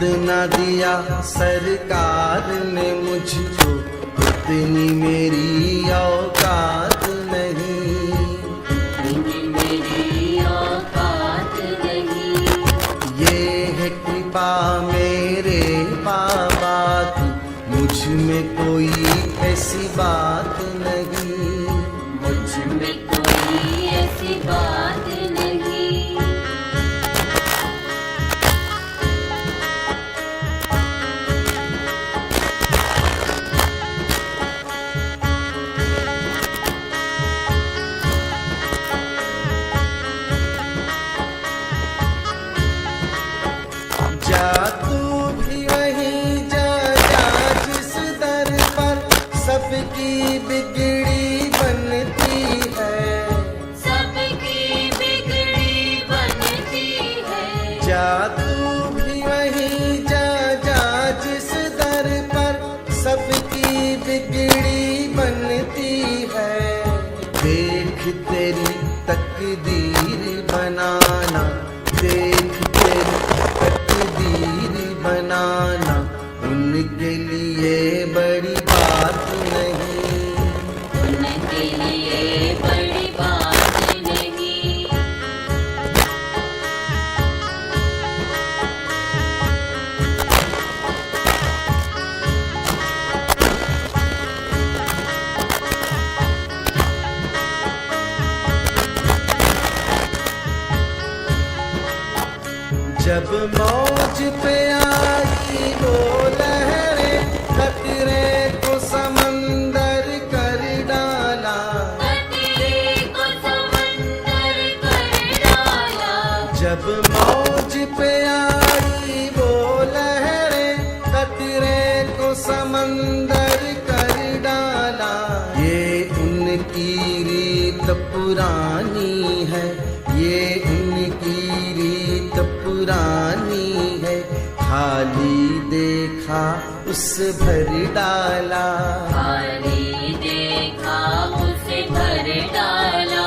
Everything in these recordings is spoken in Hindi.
जितना दिया सरकार ने मुझको, उतनी मेरी औकात नहीं, उतनी मेरी औकात नहीं। ये है कृपा मेरे बाबा की, मुझ में कोई ऐसी बात नहीं, मुझ में कोई ऐसी बात नहीं। जा तू भी वहीं जा, जिस दर पर सबकी बिगड़ी बनती है, सबकी बिगड़ी बनती है। जा तू भी वहीं जा, जिस दर पर सबकी बिगड़ी बनती है। देख तेरी तकदीर बनाना, देख तेरी तकदीर बनाना, उनके लिए बड़ी बात नहीं, उनके लिए बड़ी बात नहीं। जब मौज पे आई वो लहरें, खतरे को समंदर कर डाला, खतरे को समंदर कर डाला। जब मौज पे आई वो लहरें, खतरे को समंदर कर डाला। ये उनकी रीत पुरानी है, ये उनकी रीत पुरानी है, खाली देखा उस भर डाला, खाली देखा उसे भर डाला।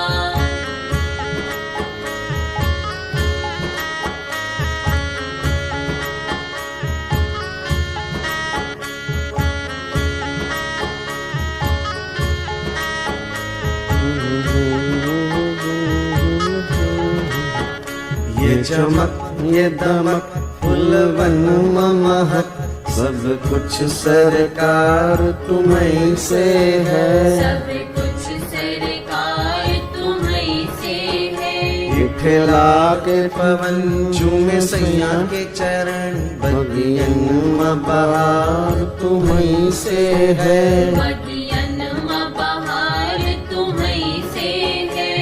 ये चमक ये दमक फुलवन महक, सब कुछ सरकार तुम्हीं से है, सब कुछ सरकार तुम्हीं से है। खिला के पवन झूमे सैया के चरण, बगियन में बहार तुम्हीं से है, बगियन में बहार तुम्हीं से है।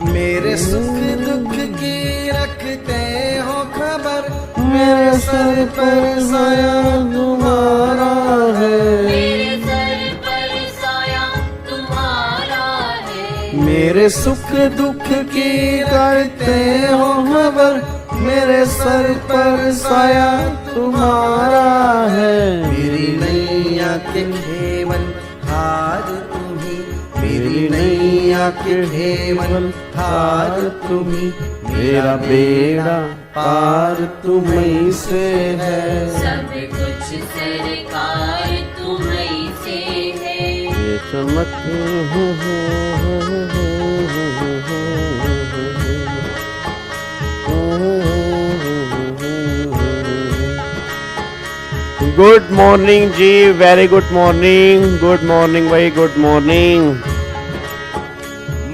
मेरे सुख दुख की रखते हो खबर, मेरे सर पर साया तुम्हारा है, मेरे सर पर साया तुम्हारा है। मेरे सुख दुख की करते हो खबर, मेरे सर पर साया तुम्हारा है। मेरी नैया के खेवन हार तुम्ही, मेरी नैया के खेवन हार तुम्ही, मेरा बेड़ा पार तुम्हीं से है, सब कुछ सरकार तुम्हीं से है। ये चमक गुड मॉर्निंग जी, वेरी गुड मॉर्निंग भाई, गुड मॉर्निंग।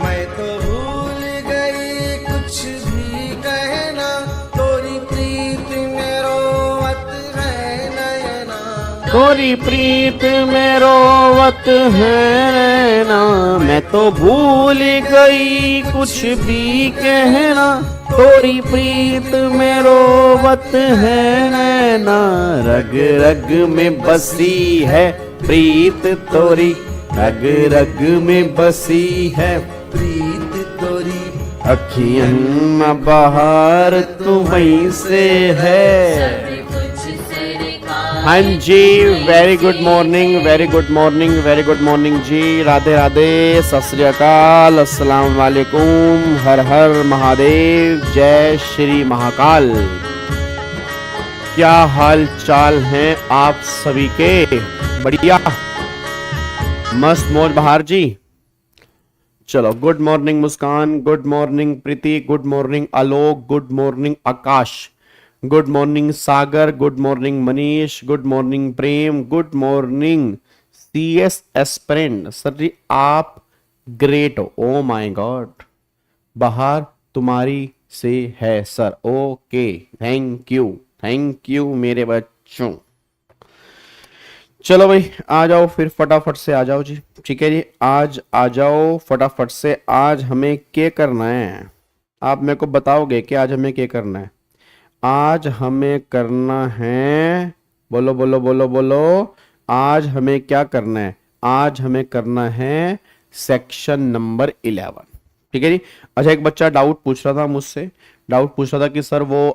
मैं तो भूल गई कुछ भी कहना, तोरी प्रीत में रोवत है नयना, तोरी प्रीत में रोवत है नैना। मैं तो भूल गई कुछ भी कहना, तोरी प्रीत में रोवत है नैना। रग रग में बसी है प्रीत तोरी, रग रग में बसी है प्रीत तोरी, अखियन में बहार तू वहीं से है। सब कुछ सरकार हाँ जी, very good morning, very good morning, very good morning जी। राधे राधे, सत श्री अकाल, अस्सलाम वालेकुम, हर हर महादेव, जय श्री महाकाल। क्या हाल चाल हैं आप सभी के? बढ़िया, मस्त मौज बहार जी। चलो, good morning Muskan, good morning Preeti, good morning Alok, good morning Akash, good morning Sagar, good morning Manish, good morning Prem, गुड मॉर्निंग CS एस्पिरेंट। सर जी आप ग्रेट हो, ओ माय गॉड, बाहर तुम्हारी से है सर। ओके, थैंक यू मेरे बच्चों। चलो भाई, आ जाओ फिर फटाफट से आ जाओ जी। ठीक है जी, आज आ जाओ फटाफट से। आज हमें क्या करना है, आप मेरे को बताओगे कि आज हमें क्या करना है? आज हमें करना है, बोलो बोलो बोलो बोलो, आज हमें क्या करना है? आज हमें करना है सेक्शन नंबर 11। ठीक है जी। अच्छा, एक बच्चा डाउट पूछ रहा था मुझसे, डाउट पूछ रहा था कि सर वो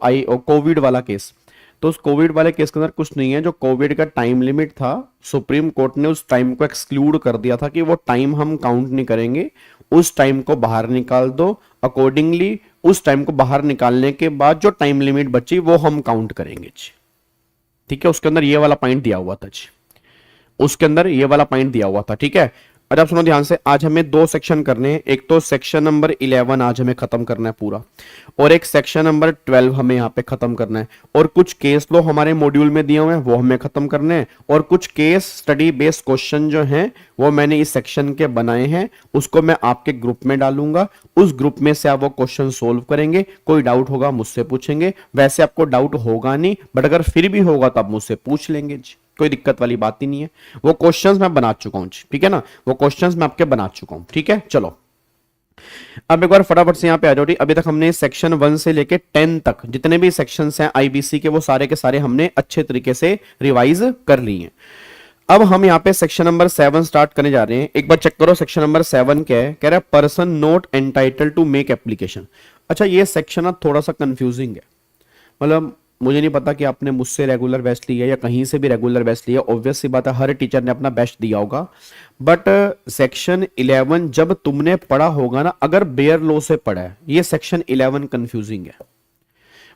कोविड वाला केस, तो उस कोविड वाले केस के अंदर कुछ नहीं है। जो कोविड का टाइम लिमिट था, सुप्रीम कोर्ट ने उस टाइम को एक्सक्लूड कर दिया था कि वो टाइम हम काउंट नहीं करेंगे, उस टाइम को बाहर निकाल दो। अकॉर्डिंगली उस टाइम को बाहर निकालने के बाद जो टाइम लिमिट बची वो हम काउंट करेंगे जी। ठीक है, उसके अंदर ये वाला पॉइंट दिया हुआ था जी, उसके अंदर ये वाला पॉइंट दिया हुआ था। ठीक है, अच्छा आप सुनो ध्यान से, आज हमें दो सेक्शन करने हैं। एक तो सेक्शन नंबर 11 आज हमें खत्म करना है पूरा, और एक सेक्शन नंबर 12 हमें यहाँ पे खत्म करना है। और कुछ केस लो हमारे मॉड्यूल में दिए हुए हैं वो हमें खत्म करने हैं, और कुछ केस स्टडी बेस्ड क्वेश्चन जो हैं वो मैंने इस सेक्शन के बनाए हैं, उसको मैं आपके ग्रुप में डालूंगा। उस ग्रुप में से आप वो क्वेश्चन सोल्व करेंगे। कोई डाउट होगा मुझसे पूछेंगे, वैसे आपको डाउट होगा नहीं, बट अगर फिर भी होगा तो आप मुझसे पूछ लेंगे जी, कोई दिक्कत वाली बात ही नहीं है। वो क्वेश्चंस मैं बना चुका हूं, ठीक है ना, वो क्वेश्चंस मैं आपके बना चुका हूं। ठीक है, चलो अब एक बार फटाफट से यहां पे आ जाओ। अभी तक हमने सेक्शन 1 से लेके 10 तक जितने भी सेक्शंस हैं IBC के, वो सारे के सारे हमने अच्छे तरीके से रिवाइज कर लिए हैं। अब हम यहाँ पे सेक्शन नंबर 7 स्टार्ट करने जा रहे हैं। एक बार चेक करो सेक्शन नंबर 7 क्या है। कह रहा है person not entitle to make application. अच्छा, ये सेक्शन अब थोड़ा सा कंफ्यूजिंग है, मतलब मुझे नहीं पता कि आपने मुझसे रेगुलर बेस्ट लिया या कहीं से भी रेगुलर बेस्ट लिया, ऑब्वियस सी बात है हर टीचर ने अपना बेस्ट दिया होगा। बट सेक्शन 11 जब तुमने पढ़ा होगा ना, अगर बेयर लॉ से पढ़ा है, ये सेक्शन 11 कंफ्यूजिंग है।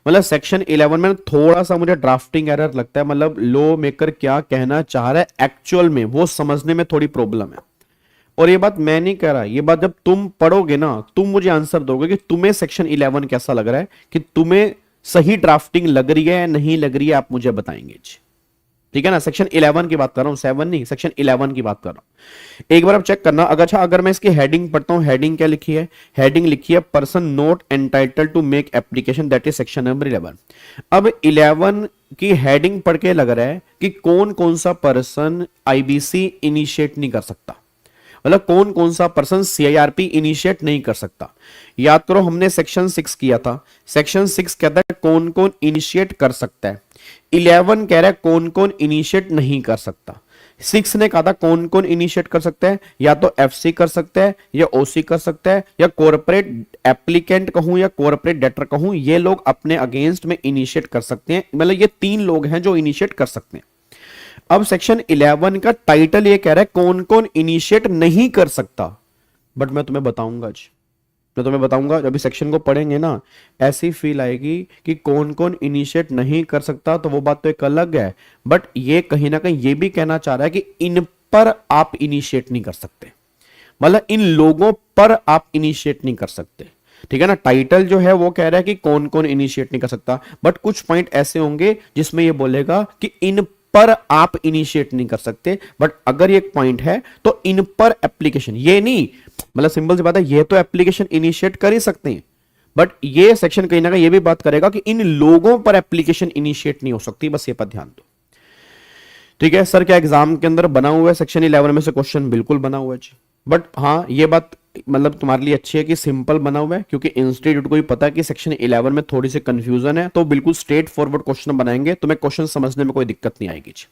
मतलब सेक्शन 11 में थोड़ा सा मुझे ड्राफ्टिंग एरर लगता है, मतलब लॉ मेकर क्या कहना चाह रहा है एक्चुअल में वो समझने में थोड़ी प्रॉब्लम है। और ये बात मैं नहीं कह रहा, ये बात जब तुम पढ़ोगे ना, तुम मुझे आंसर दोगे कि तुम्हें सेक्शन 11 कैसा लग रहा है, कि तुम्हें सही ड्राफ्टिंग लग रही है या नहीं लग रही है, आप मुझे बताएंगे जी। ठीक है ना, सेक्शन 11 की बात कर रहा हूं, 7 नहीं, सेक्शन 11 की बात कर रहा हूं। एक बार आप चेक करना। अच्छा, अगर मैं इसकी हेडिंग पढ़ता हूं, हेडिंग क्या लिखी है? हेडिंग लिखी है person not entitle to make application, that is section number 11। अब 11 की हेडिंग पढ़ के लग रहा है कि कौन कौन सा पर्सन IBC इनिशिएट नहीं कर सकता, मतलब कौन कौन सा पर्सन CIRP इनिशिएट नहीं कर सकता। याद करो हमने सेक्शन 6 किया था, सेक्शन 6 कहता है कौन कौन इनिशिएट कर सकता है, 11 कह रहा है कौन कौन इनिशिएट नहीं कर सकता। 6 ने कहा था कौन कौन इनिशिएट कर सकता है, या तो FC कर सकता है, या OC कर सकता है, या कॉर्पोरेट एप्लीकेंट कहूं या कॉर्पोरेट डेटर कहूं, ये लोग अपने अगेंस्ट में इनिशिएट कर सकते हैं। मतलब ये 3 लोग हैं जो इनिशिएट कर सकते हैं। अब सेक्शन 11 का टाइटल ये कह रहा है कौन कौन इनिशिएट नहीं कर सकता, बट मैं तुम्हें बताऊंगा आज, मैं तुम्हें बताऊंगा जब इस सेक्शन को पढ़ेंगे ना, ऐसी फील आएगी कि कौन कौन इनिशिएट नहीं कर सकता, तो वो बात तो एक अलग है, बट ये कहीं ना कहीं ये भी कहना चाह रहा है कि इन पर आप इनिशिएट नहीं कर सकते, मतलब इन लोगों पर आप इनिशिएट नहीं कर सकते। ठीक है ना, टाइटल जो है वो कह रहा है कि कौन कौन इनिशिएट नहीं कर सकता, बट कुछ पॉइंट ऐसे होंगे जिसमें ये बोलेगा कि इन पर आप इनिशिएट नहीं कर सकते। बट अगर ये एक पॉइंट है तो इन पर एप्लीकेशन, ये नहीं, मतलब सिंपल सी बात है, ये तो एप्लीकेशन इनिशिएट कर ही सकते हैं, बट ये सेक्शन कहीं ना कहीं ये भी बात करेगा कि इन लोगों पर एप्लीकेशन इनिशिएट नहीं हो सकती, बस ये पर ध्यान दो। ठीक है सर, क्या एग्जाम के अंदर बना हुआ है सेक्शन 11 में से क्वेश्चन? बिल्कुल बना हुआ है जी, बट हाँ ये बात मतलब तुम्हारे लिए अच्छी है कि सिंपल बना हुआ है, क्योंकि इंस्टीट्यूट को भी पता है कि सेक्शन 11 में थोड़ी सी कंफ्यूजन है, तो बिल्कुल स्ट्रेट फॉरवर्ड क्वेश्चन बनाएंगे, तुम्हें क्वेश्चन समझने में कोई दिक्कत नहीं आएगी जी।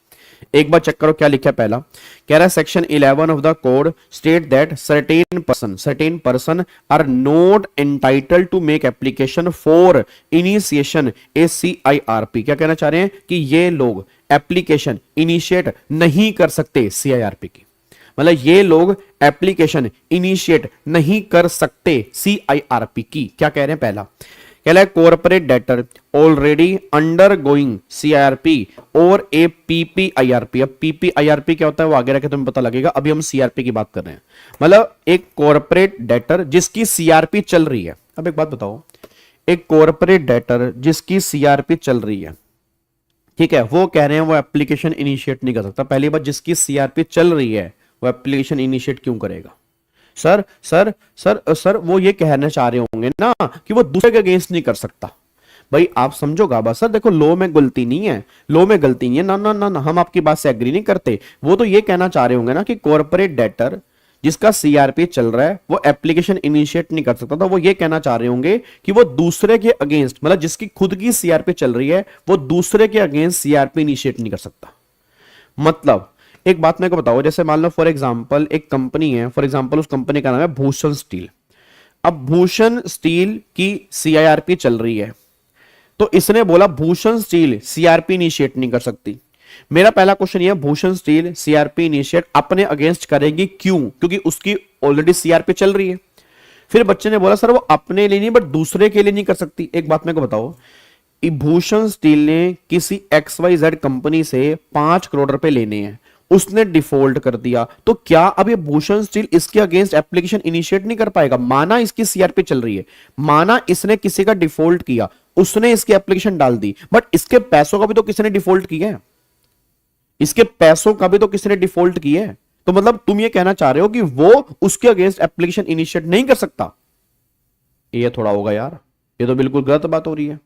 एक बार चेक करो क्या लिखा है। पहला कह रहा है section 11 of the code state that certain person are not entitled to make application for initiation a CIRP। क्या कहना चाह रहे हैं कि ये लोग एप्लीकेशन इनिशिएट नहीं कर सकते CIRP की, मतलब ये लोग एप्लीकेशन इनिशिएट नहीं कर सकते CIRP की। क्या कह रहे हैं? पहला कह रहा है corporate debtor already under going CIRP और ए PPIRP। अब PPIRP क्या होता है वो आगे रखे तुम्हें पता लगेगा, अभी हम CRP की बात कर रहे हैं। मतलब एक कॉर्पोरेट डेटर जिसकी CRP चल रही है। अब एक बात बताओ, एक कॉर्पोरेट डेटर जिसकी CRP चल रही है, ठीक है, वो कह रहे हैं वो एप्लीकेशन इनिशिएट नहीं कर सकता। पहली बात, जिसकी CRP चल रही है वो एप्लीकेशन इनिशिएट क्यों करेगा? सर सर सर सर वो ये कहना चाह रहे होंगे ना कि वो दूसरे के अगेंस्ट नहीं कर सकता। भाई आप समझोगा बस सर, देखो लॉ में गलती नहीं है, लॉ में गलती नहीं है, ना ना ना ना, हम आपकी बात से एग्री नहीं करते। वो तो ये कहना चाह रहे होंगे ना कि कॉर्पोरेट डेटर जिसका CRP चल रहा है वो एप्लीकेशन इनिशिएट नहीं कर सकता। तो वो ये कहना चाह रहे होंगे कि वो दूसरे के अगेंस्ट, मतलब जिसकी खुद की CRP चल रही है वो दूसरे के अगेंस्ट CRP इनिशिएट नहीं कर सकता। मतलब एक बात मेरे को बताओ, जैसे मान लो फॉर एग्जांपल एक कंपनी है, फॉर एग्जांपल उस कंपनी का नाम है भूषण स्टील। अब भूषण स्टील की CIRP चल रही है, तो इसने बोला भूषण स्टील CRP इनिशिएट नहीं कर सकती। मेरा पहला क्वेश्चन ये है, भूषण स्टील CRP इनिशिएट अपने अगेंस्ट करेगी क्यों? क्योंकि उसकी ऑलरेडी CRP चल रही है। फिर बच्चे ने बोला सर वो अपने लिए नहीं बट दूसरे के लिए नहीं कर सकती। एक बात मेरे को बताओ, भूषण स्टील ने किसी XYZ कंपनी से 5 करोड़ रुपए लेने हैं, उसने डिफॉल्ट कर दिया, तो क्या अब ये भूषण स्टील इसके अगेंस्ट एप्लीकेशन इनिशिएट नहीं कर पाएगा? माना इसकी CRP चल रही है, माना इसने किसी का डिफॉल्ट किया, उसने इसकी एप्लीकेशन डाल दी, बट इसके पैसों का भी तो किसी ने डिफॉल्ट किया है, इसके पैसों का भी तो किसी ने डिफॉल्ट किया है। तो मतलब तुम ये कहना चाह रहे हो कि वो उसके अगेंस्ट एप्लीकेशन इनिशिएट नहीं कर सकता? ये थोड़ा होगा यार, ये तो बिल्कुल गलत बात हो रही है।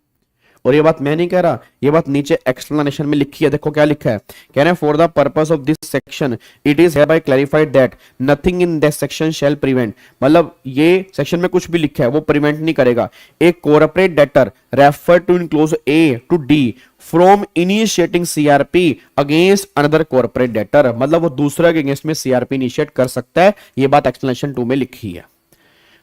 और ये बात मैं नहीं कह रहा, ये बात नीचे एक्सप्लेनेशन में लिखी है, देखो क्या लिखा है। कह रहे हैं for the purpose of this section it is hereby clarified that nothing in this section shall prevent, मतलब ये सेक्शन में कुछ भी लिखा है वो प्रिवेंट नहीं करेगा a corporate debtor refer to in clause A to D from initiating CRP against another corporate debtor. मतलब वो दूसरे के अगेंस्ट में CRP इनिशिएट कर सकता है, ये बात एक्सप्लेनेशन 2 में लिखी है।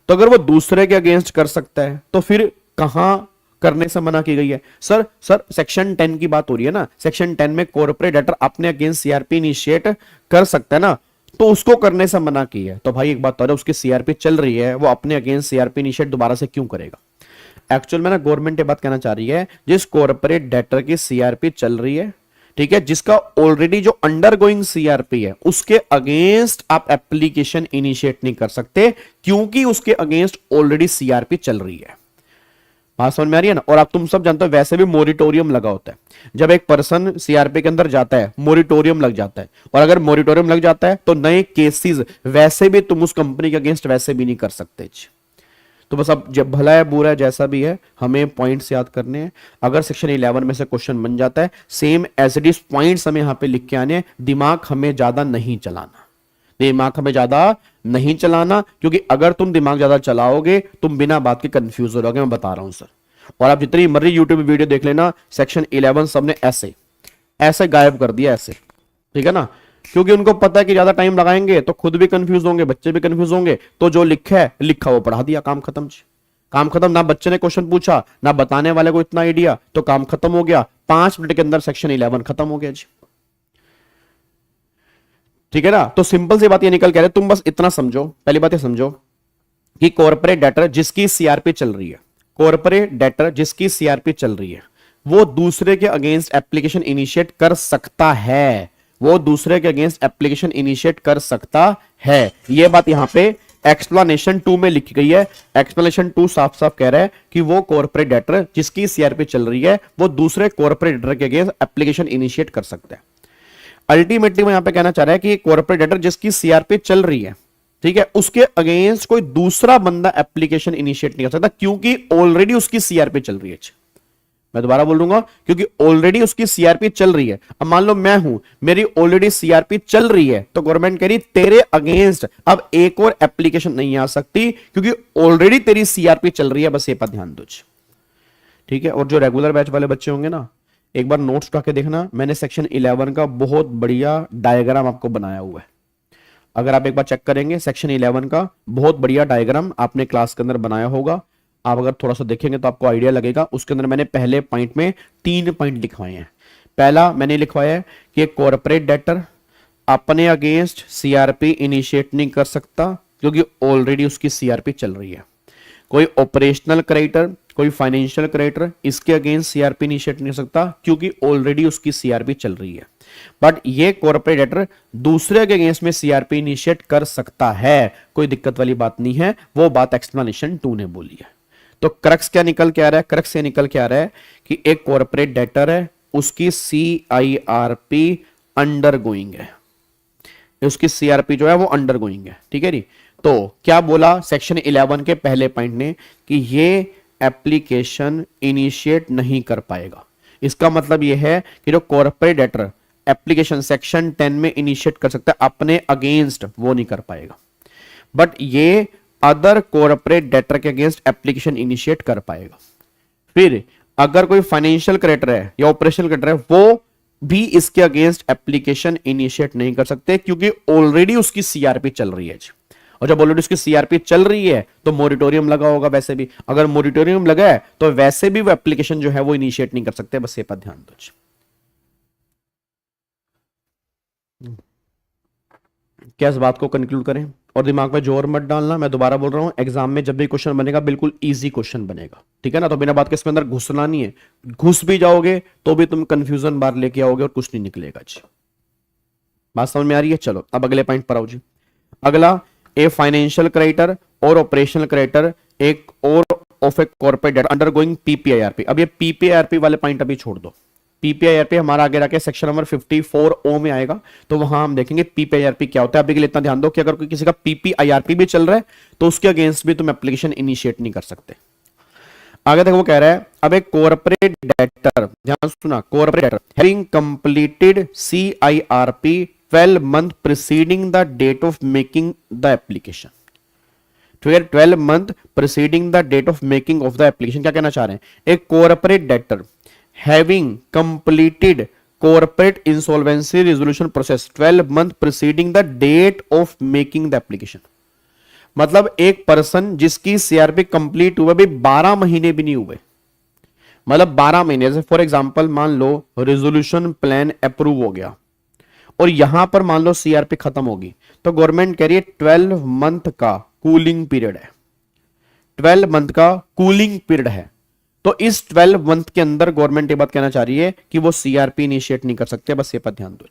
तो अगर वो दूसरे के अगेंस्ट कर सकता है तो फिर कहां करने से मना की गई है? सर सेक्शन 10 की बात हो रही है ना, सेक्शन 10 में कॉर्पोरेट डेटर अपने अगेंस्ट CRP इनिशिएट कर सकता है ना, तो उसको करने से मना की है। तो भाई एक बात तो उसकी CRP चल रही है, वो अपने अगेंस्ट CRP इनिशिएट दोबारा से क्यों करेगा? एक्चुअल में ना गवर्नमेंट ये बात कहना चाह रही है, जिस कॉर्पोरेट डेटर की CRP चल रही है, ठीक है, जिसका ऑलरेडी जो अंडर गोइंग CRP है, उसके अगेंस्ट आप एप्लीकेशन इनिशिएट नहीं कर सकते क्योंकि उसके अगेंस्ट ऑलरेडी CRP चल रही है। बात समझ में आ रही है ना? और आप तुम सब जानते हो वैसे भी मोरिटोरियम लगा होता है, जब एक पर्सन CRP के अंदर जाता है मोरिटोरियम लग जाता है, और अगर मोरिटोरियम लग जाता है तो नए केसेस वैसे भी तुम उस कंपनी के अगेंस्ट वैसे भी नहीं कर सकते। तो बस अब जब भला है बुरा है जैसा भी है, हमें पॉइंट्स याद करने हैं। अगर सेक्शन 11 में से क्वेश्चन बन जाता है, same as it is points हमें यहां पे लिख के आने हैं। दिमाग हमें ज्यादा नहीं चलाना, दिमाग हमें ज्यादा नहीं चलाना, क्योंकि अगर तुम दिमाग ज्यादा चलाओगे तुम बिना बात के कंफ्यूज हो जाओगे, मैं बता रहा हूं सर। और आप जितनी मर्जी यूट्यूब वीडियो देख लेना, सेक्शन 11 सबने ऐसे ऐसे गायब कर दिया, ऐसे, ठीक है ना, क्योंकि उनको पता है कि ज्यादा टाइम लगाएंगे तो खुद भी कंफ्यूज होंगे, बच्चे भी कंफ्यूज होंगे, तो जो लिखा है लिखा वो पढ़ा दिया, काम खत्म जी, काम खत्म। ना बच्चे ने क्वेश्चन पूछा, ना बताने वाले को इतना आइडिया, तो काम खत्म हो गया। 5 मिनट के अंदर सेक्शन 11 खत्म हो गया जी, ठीक है ना। तो सिंपल सी बात ये निकल के रहे, तुम बस इतना समझो, पहली बात ये समझो कि कॉर्पोरेट डेटर जिसकी CRP चल रही है, कॉर्पोरेट डेटर जिसकी CRP चल रही है, वो दूसरे के अगेंस्ट एप्लीकेशन इनिशिएट कर सकता है, वो दूसरे के अगेंस्ट एप्लीकेशन इनिशिएट कर सकता है। ये बात यहां पे एक्सप्लेनेशन 2 में लिखी गई है। एक्सप्लेनेशन 2 साफ साफ कह रहा है कि वो कॉर्पोरेट डेटर जिसकी CRP चल रही है, वो दूसरे कॉर्पोरेट डेटर के अगेंस्ट एप्लीकेशन इनिशिएट कर सकता है। अल्टीमेटली वो यहां पे कहना चाह रहा है कि कॉर्पोरेट डेटर जिसकी CRP चल रही है, ठीक है, उसके अगेंस्ट कोई दूसरा बंदा एप्लीकेशन इनिशिएट नहीं कर सकता क्योंकि ऑलरेडी उसकी CRP चल रही है। मैं दोबारा बोल दूंगा, क्योंकि ऑलरेडी उसकी CRP चल रही है। अब मान लो मैं हूं, मेरी ऑलरेडी CRP चल रही है, तो गवर्नमेंट कह रही तेरे अगेंस्ट अब एक और एप्लीकेशन नहीं आ सकती क्योंकि ऑलरेडी तेरी CRP चल रही है। बस ये पर ध्यान दो, ठीक है। और जो रेगुलर बैच वाले बच्चे होंगे ना, एक बार नोट्स उठा के देखना, मैंने सेक्शन 11 का बहुत बढ़िया डायग्राम आपको बनाया हुआ है। अगर आप एक बार चेक करेंगे सेक्शन 11 का बहुत बढ़िया डायग्राम आपने क्लास के अंदर बनाया होगा। आप अगर थोड़ा सा देखेंगे तो आपको आइडिया लगेगा। उसके अंदर मैंने पहले पॉइंट में 3 पॉइंट लिखवाए हैं। पहला मैंने लिखवाया है कि कॉर्पोरेट डेटर अपने अगेंस्ट सीआरपी इनिशिएट नहीं कर सकता क्योंकि ऑलरेडी उसकी सीआरपी चल रही है। कोई ऑपरेशनल क्रेडिटर, कोई फाइनेंशियल क्रेडिटर इसके अगेंस्ट सीआरपी इनिशिएट नहीं कर सकता क्योंकि ऑलरेडी उसकी सीआरपी चल रही है। बट ये कॉर्पोरेट डेटर दूसरे के अगेंस्ट में सीआरपी इनिशिएट कर सकता है, कोई दिक्कत वाली बात नहीं है। वो बात एक्सप्लेनेशन 2 ने बोली है। तो क्रक्स क्या निकल के आ रहा है? क्रक्स से निकल के आ रहा है कि एक कॉर्पोरेट डेटर है, उसकी सीआईआरपी अंडरगोइंग है, उसकी सीआरपी जो है वो अंडरगोइंग है। ठीक है जी। तो क्या बोला सेक्शन 11 के पहले पॉइंट ने कि ये एप्लीकेशन इनिशिएट नहीं कर पाएगा। इसका मतलब यह है कि जो कॉर्पोरेट डेटर एप्लीकेशन सेक्शन 10 में इनिशिएट कर सकता है अपने अगेंस्ट, वो नहीं कर पाएगा। बट ये अदर कॉर्पोरेट डेटर के अगेंस्ट एप्लीकेशन इनिशिएट कर पाएगा। फिर अगर कोई फाइनेंशियल क्रेडिटर है या ऑपरेशनल क्रेडिटर है, वो भी इसके अगेंस्ट एप्लीकेशन इनिशिएट नहीं कर सकते क्योंकि ऑलरेडी उसकी सीआरपी चल रही है। और जब ऑलरेडी उसकी सीआरपी चल रही है तो मोरिटोरियम लगा होगा। वैसे भी अगर मोरिटोरियम लगा है तो वैसे भी वो एप्लीकेशन जो है वो इनिशिएट नहीं कर सकते। बस ये पर ध्यान दो। क्या इस बात को कंक्लूड करें? और दिमाग में जोर मत डालना, मैं दोबारा बोल रहा हूं, एग्जाम में जब भी क्वेश्चन बनेगा बिल्कुल इजी क्वेश्चन बनेगा। ठीक है ना? तो बिना बात के इसके अंदर घुसना नहीं है। घुस भी जाओगे तो भी तुम कंफ्यूजन बार लेके आओगे और कुछ नहीं निकलेगा जी। बात समझ में आ रही है? चलो अब अगले पॉइंट पर आओ जी। अगला, ए फाइनेंशियल क्रेडिटर और ऑपरेशनल क्रेडिटर एक और of a corporate debt undergoing PPIRP. अब ये पीपीआईआरपी वाले पॉइंट अभी छोड़ दो। पीपीआईआरपी हमारा आगे जाके सेक्शन नंबर 54O में आएगा, तो वहां हम देखेंगे पीपीआईआरपी क्या होता है। अभी के लिए इतना ध्यान दो कि अगर कोई किसी का पीपीआईआरपी भी चल रहा है तो उसके अगेंस्ट भी तुम एप्लीकेशन इनिशिएट नहीं कर सकते। आगे तक वो कह रहा है, अब एक कॉर्पोरेट डेटर, ध्यान सुना, corporate debtor having completed CIRP 12 month preceding the date of making the application। ठीक है, 12 month preceding the date of making of the application। क्या कहना चाह रहे हैं? एक corporate debtor having completed corporate insolvency resolution process 12 month preceding the date of making the application। मतलब एक पर्सन जिसकी सीआरपी कंप्लीट हुए भी 12 महीने भी नहीं हुए, मतलब 12 महीने। जैसे फॉर एग्जांपल मान लो रेजोल्यूशन प्लान अप्रूव हो गया और यहां पर मान लो सीआरपी खत्म होगी, तो गवर्नमेंट कह रही है 12 मंथ का कूलिंग पीरियड है। 12 मंथ का कूलिंग पीरियड है। तो इस 12 मंथ के अंदर गवर्नमेंट ये बात कहना चाह रही है कि वो सीआरपी इनिशिएट नहीं कर सकते। बस ये पर ध्यान दो।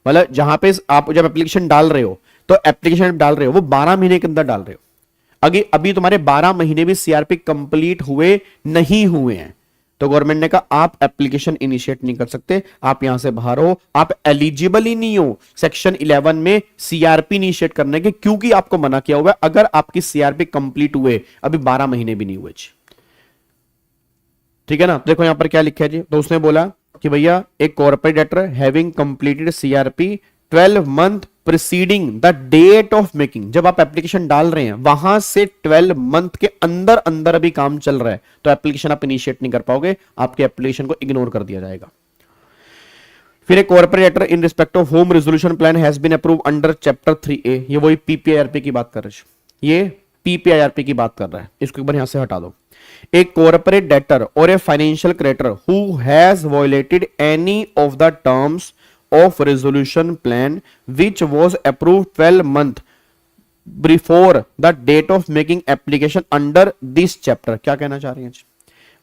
मतलब जहां पे आप जब एप्लीकेशन डाल रहे हो तो एप्लीकेशन डाल रहे हो वो 12 महीने के अंदर डाल रहे हो। अभी तुम्हारे 12 महीने भी सीआरपी कंप्लीट हुए नहीं हुए हैं, तो गवर्नमेंट ने कहा आप एप्लीकेशन इनिशिएट नहीं कर सकते, आप यहां से बाहर हो, आप एलिजिबल ही नहीं हो सेक्शन 11 में सीआरपी इनिशिएट करने के, क्योंकि आपको मना किया हुआ है अगर आपकी सीआरपी कंप्लीट हुए अभी 12 महीने भी नहीं हुए जी। ठीक है ना? देखो यहां पर क्या लिखा है जी। तो उसने बोला कि भैया एक corporate debtor having completed CRP 12 month preceding the date of making, जब आप एप्लीकेशन डाल रहे हैं वहां से 12 मंथ के अंदर अंदर अभी काम चल रहा है तो एप्लीकेशन आप इनिशिएट नहीं कर पाओगे, आपके एप्लीकेशन को इग्नोर कर दिया जाएगा। फिर एक corporate debtor in respect of whom resolution plan has been approve under chapter 3A। ये वही पीपीआईआरपी की बात कर रहे हैं, ये पीपीआईआरपी की बात कर रहा है, इसको एक बार यहां से हटा दो। एक कॉर्पोरेट डेटर और ए financial creditor who has violated any of the terms of resolution plan which was approved 12 month before the date of making application under this chapter। क्या कहना चाह रहे हैं?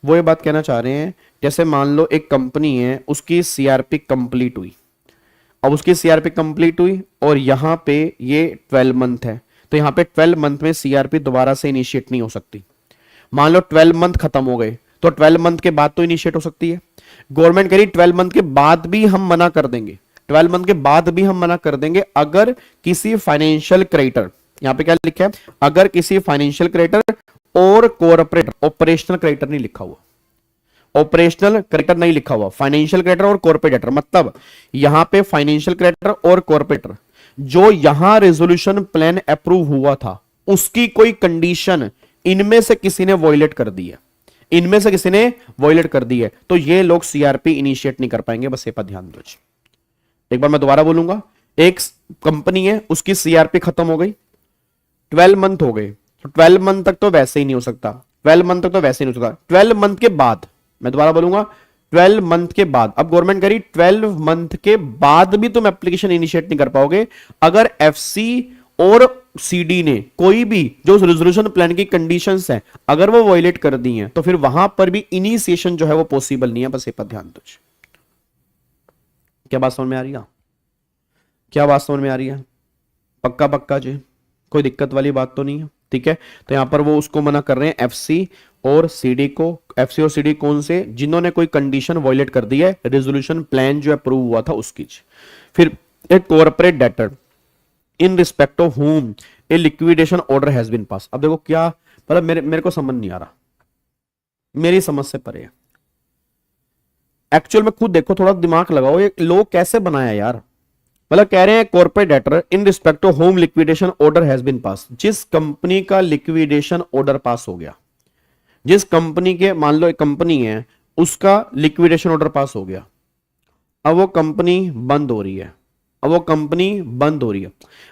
वो ये बात कहना चाह रहे हैं, जैसे मान लो एक कंपनी है, उसकी सीआरपी कंप्लीट हुई, अब उसकी सीआरपी कंप्लीट हुई और यहां पे ये 12 मंथ है, तो यहां पे 12 मंथ में सीआरपी दोबारा से इनिशिएट नहीं हो सकती। मान लो 12 मंथ खत्म हो गए तो 12 मंथ के बाद तो इनिशिएट हो सकती है। गवर्नमेंट कह रही 12 मंथ के बाद भी हम मना कर देंगे, 12 मंथ के बाद भी हम मना कर देंगे अगर किसी फाइनेंशियल क्रेडिटर, यहां पे क्या लिखा है, अगर किसी फाइनेंशियल क्रेडिटर और कॉर्पोरेट ऑपरेशनल क्रेडिटर नहीं लिखा हुआ, ऑपरेशनल क्रेडिटर नहीं लिखा हुआ, फाइनेंशियल क्रेडिटर और कॉर्पोरेट डेटर, मतलब यहां पे फाइनेंशियल क्रेडिटर और कॉर्पोरेटर जो यहां रेजोल्यूशन प्लान अप्रूव हुआ था उसकी कोई कंडीशन इनमें से किसी ने वॉयलेट कर दी है, इनमें से किसी ने वॉयलेट कर दी है तो ये लोग सीआरपी इनिशिएट नहीं कर पाएंगे, बस ये पर ध्यान दो। एक बार मैं दोबारा बोलूंगा, एक कंपनी है उसकी सीआरपी खत्म हो गई, 12 मंथ हो गए, तो 12 मंथ तक तो वैसे ही नहीं हो सकता, 12 मंथ तक तो वैसे ही नहीं हो सकता। 12 मंथ के बाद, मैं दोबारा बोलूंगा, 12 मंथ के बाद, अब गवर्नमेंट करी 12 मंथ के बाद भी तुम एप्लीकेशन इनिशिएट नहीं कर पाओगे अगर एफसी और सीडी ने कोई भी जो रेजोल्यूशन प्लान की कंडीशंस हैं अगर वो वायलेट कर दी हैं तो फिर वहां पर भी इनिशिएशन जो है वो पॉसिबल नहीं है, बस ये पर ध्यान दो। क्या बात समझ में आ रही है? क्या बात समझ में आ रही है? पक्का पक्का जी, कोई दिक्कत वाली बात तो नहीं है, ठीक है। तो यहां पर वो उसको मना कर रहे हैं एफसी और सीडी को। एफसी और सीडी कौन से? जिन्होंने कोई कंडीशन वायलेट कर दी है, रेजोल्यूशन प्लान जो अप्रूव हुआ था उसकी। फिर एक corporate debtor in respect of whom a liquidation order has been pass. अब देखो क्या मतलब, मेरे को समझ नहीं आ रहा, मेरी समझ से परे है एक्चुअल में। खुद देखो, थोड़ा दिमाग लगाओ, ये लोग कैसे बनाया यार। मतलब कह रहे हैं corporate debtor in respect of whom liquidation order has been pass. जिस कंपनी का लिक्विडेशन ऑर्डर पास हो गया, जिस कंपनी के, मान लो एक कंपनी है उसका लिक्विडेशन ऑर्डर पास हो गया, अब वो कंपनी बंद हो रही है, अब वो कंपनी बंद हो रही है,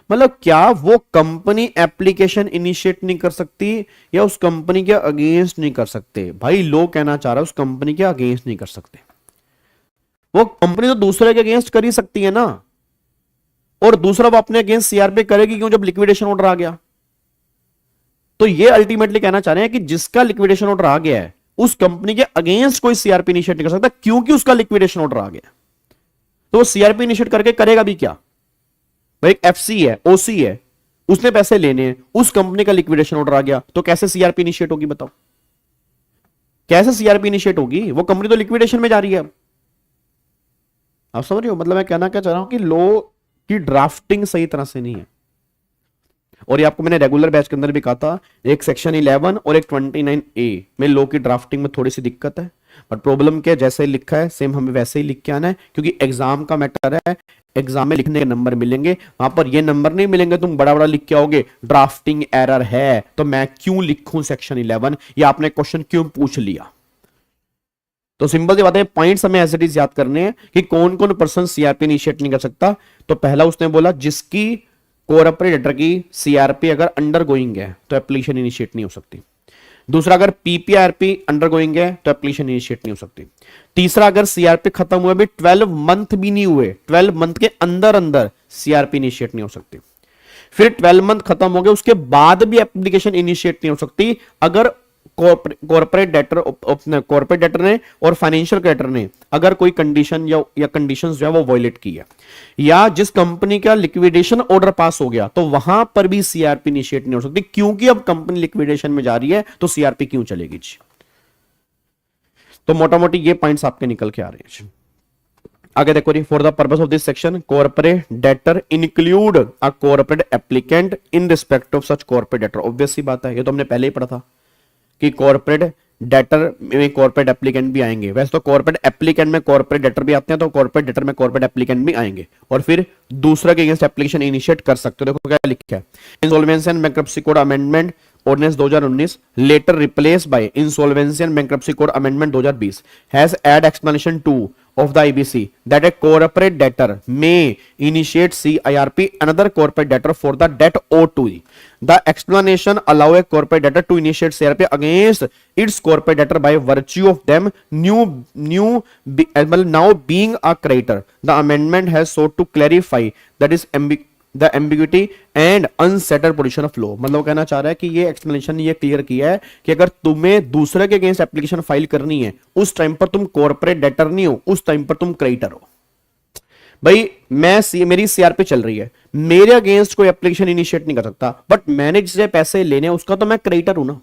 मतलब क्या वो कंपनी एप्लीकेशन इनिशिएट नहीं कर सकती या उस कंपनी के अगेंस्ट नहीं कर सकते? भाई लोग कहना चाह रहा है उस कंपनी के अगेंस्ट नहीं कर सकते, वो कंपनी तो दूसरे के अगेंस्ट कर ही सकती है ना, और दूसरा वो अपने अगेंस्ट सीआरपी करेगी क्यों जब लिक्विडेशन ऑर्डर आ गया। तो ये अल्टीमेटली कहना चाह रहे हैं कि जिसका लिक्विडेशन ऑर्डर आ गया है उस कंपनी के अगेंस्ट कोई सीआरपी इनिशिएट नहीं कर सकता क्योंकि उसका लिक्विडेशन ऑर्डर आ गया। तो वो सीआरपी इनिशिएट करके करेगा भी क्या? भाई एक एफसी है, ओसी है, उसने पैसे लेने हैं, उस कंपनी का लिक्विडेशन ऑर्डर आ गया तो कैसे सीआरपी इनिशिएट होगी बताओ? कैसे सीआरपी इनिशिएट होगी? वो कंपनी तो लिक्विडेशन में जा रही है। आप समझ रहे हो? मतलब मैं कहना क्या चाह रहा हूं कि लॉ की ड्राफ्टिंग सही तरह से नहीं है। और ये आपको मैंने रेगुलर बैच के अंदर भी कहा था, एक सेक्शन 11 और एक 29A में लॉ की ड्राफ्टिंग में थोड़ी सी दिक्कत है, बट प्रॉब्लम क्या, जैसे लिखा है सेम हमें वैसे ही लिख के आना है, क्योंकि एग्जाम का मैटर है, एग्जाम में लिखने के नंबर मिलेंगे, वहां पर ये नंबर नहीं मिलेंगे तुम बड़ा बड़ा लिख के आओगे ड्राफ्टिंग एरर है तो मैं क्यों लिखूं सेक्शन 11, या आपने क्वेश्चन क्यों पूछ लिया। तो सिंपल सी बात है, पॉइंट्स हमें एज इट इज याद करने हैं कि कौन कौन पर्सन सीआरपी इनिशिएट नहीं कर सकता। तो पहला उसने बोला जिसकी कॉर्पोरेट डेटर की सीआरपी अगर अंडर गोइंग है तो एप्लीकेशन इनिशिएट नहीं हो सकती। दूसरा, अगर पीपीआरपी अंडर गोइंग है तो एप्लीकेशन इनिशिएट नहीं हो सकती। तीसरा, अगर सीआरपी खत्म हुए भी 12 मंथ भी नहीं हुए, 12 मंथ के अंदर अंदर सीआरपी इनिशिएट नहीं हो सकती। फिर 12 मंथ खत्म हो गए उसके बाद भी एप्लीकेशन इनिशिएट नहीं हो सकती अगर कॉर्पोरेट डेटर ने और फाइनेंशियल क्रेडिटर ने अगर कोई कंडीशन या कंडीशंस जो है वो वायलेट की है, या जिस कंपनी का लिक्विडेशन ऑर्डर पास हो गया तो वहां पर भी सीआरपी इनिशिएट नहीं हो सकती, क्योंकि अब कंपनी लिक्विडेशन में जा रही है तो सीआरपी क्यों चलेगी जी। तो मोटा मोटी ये पॉइंट्स आपके निकल के आ रहे हैं। आगे देखो, for the purpose of this section corporate debtor include a corporate applicant in respect of such corporate debtor. Obvious सी बात है, ये तो हमने पहले ही पढ़ा था कि कॉर्पोरेट डेटर में कॉर्पोरेट एप्लीकेंट भी आएंगे। वैसे तो कॉर्पोरेट एप्लीकेंट में कॉर्पोरेट डेटर भी आते हैं, तो कॉर्पोरेट डेटर में कॉर्पोरेट एप्लीकेंट भी आएंगे और फिर दूसरा के अगेंस्ट एप्लीकेशन इनिशिएट कर सकते हो। देखो क्या लिखा है, insolvency and bankruptcy code amendment ordinance 2019 later replace by insolvency and bankruptcy code amendment 2020 has add explanation 2 of the IBC that a corporate debtor may initiate CIRP another corporate debtor for the debt owed to the explanation allow a corporate debtor to initiate CIRP against its corporate debtor by virtue of them now being a creditor. The amendment has sought to clarify that is the ambiguity and unsettled position of law. मतलब कहना चाह रहा है कि ये एक्सप्लेनेशन ये क्लियर किया है कि अगर तुम्हें दूसरे के अगेंस्ट एप्लीकेशन फाइल करनी है उस टाइम पर तुम कॉर्पोरेट डेटर नहीं हो, उस टाइम पर तुम क्रेडिटर हो। भाई मेरी सीआरपी चल रही है, मेरे अगेंस्ट कोई एप्लीकेशन इनिशिएट नहीं कर सकता, बट मैंने जिसे पैसे लेने उसका तो मैं क्रेडिटर हूं ना,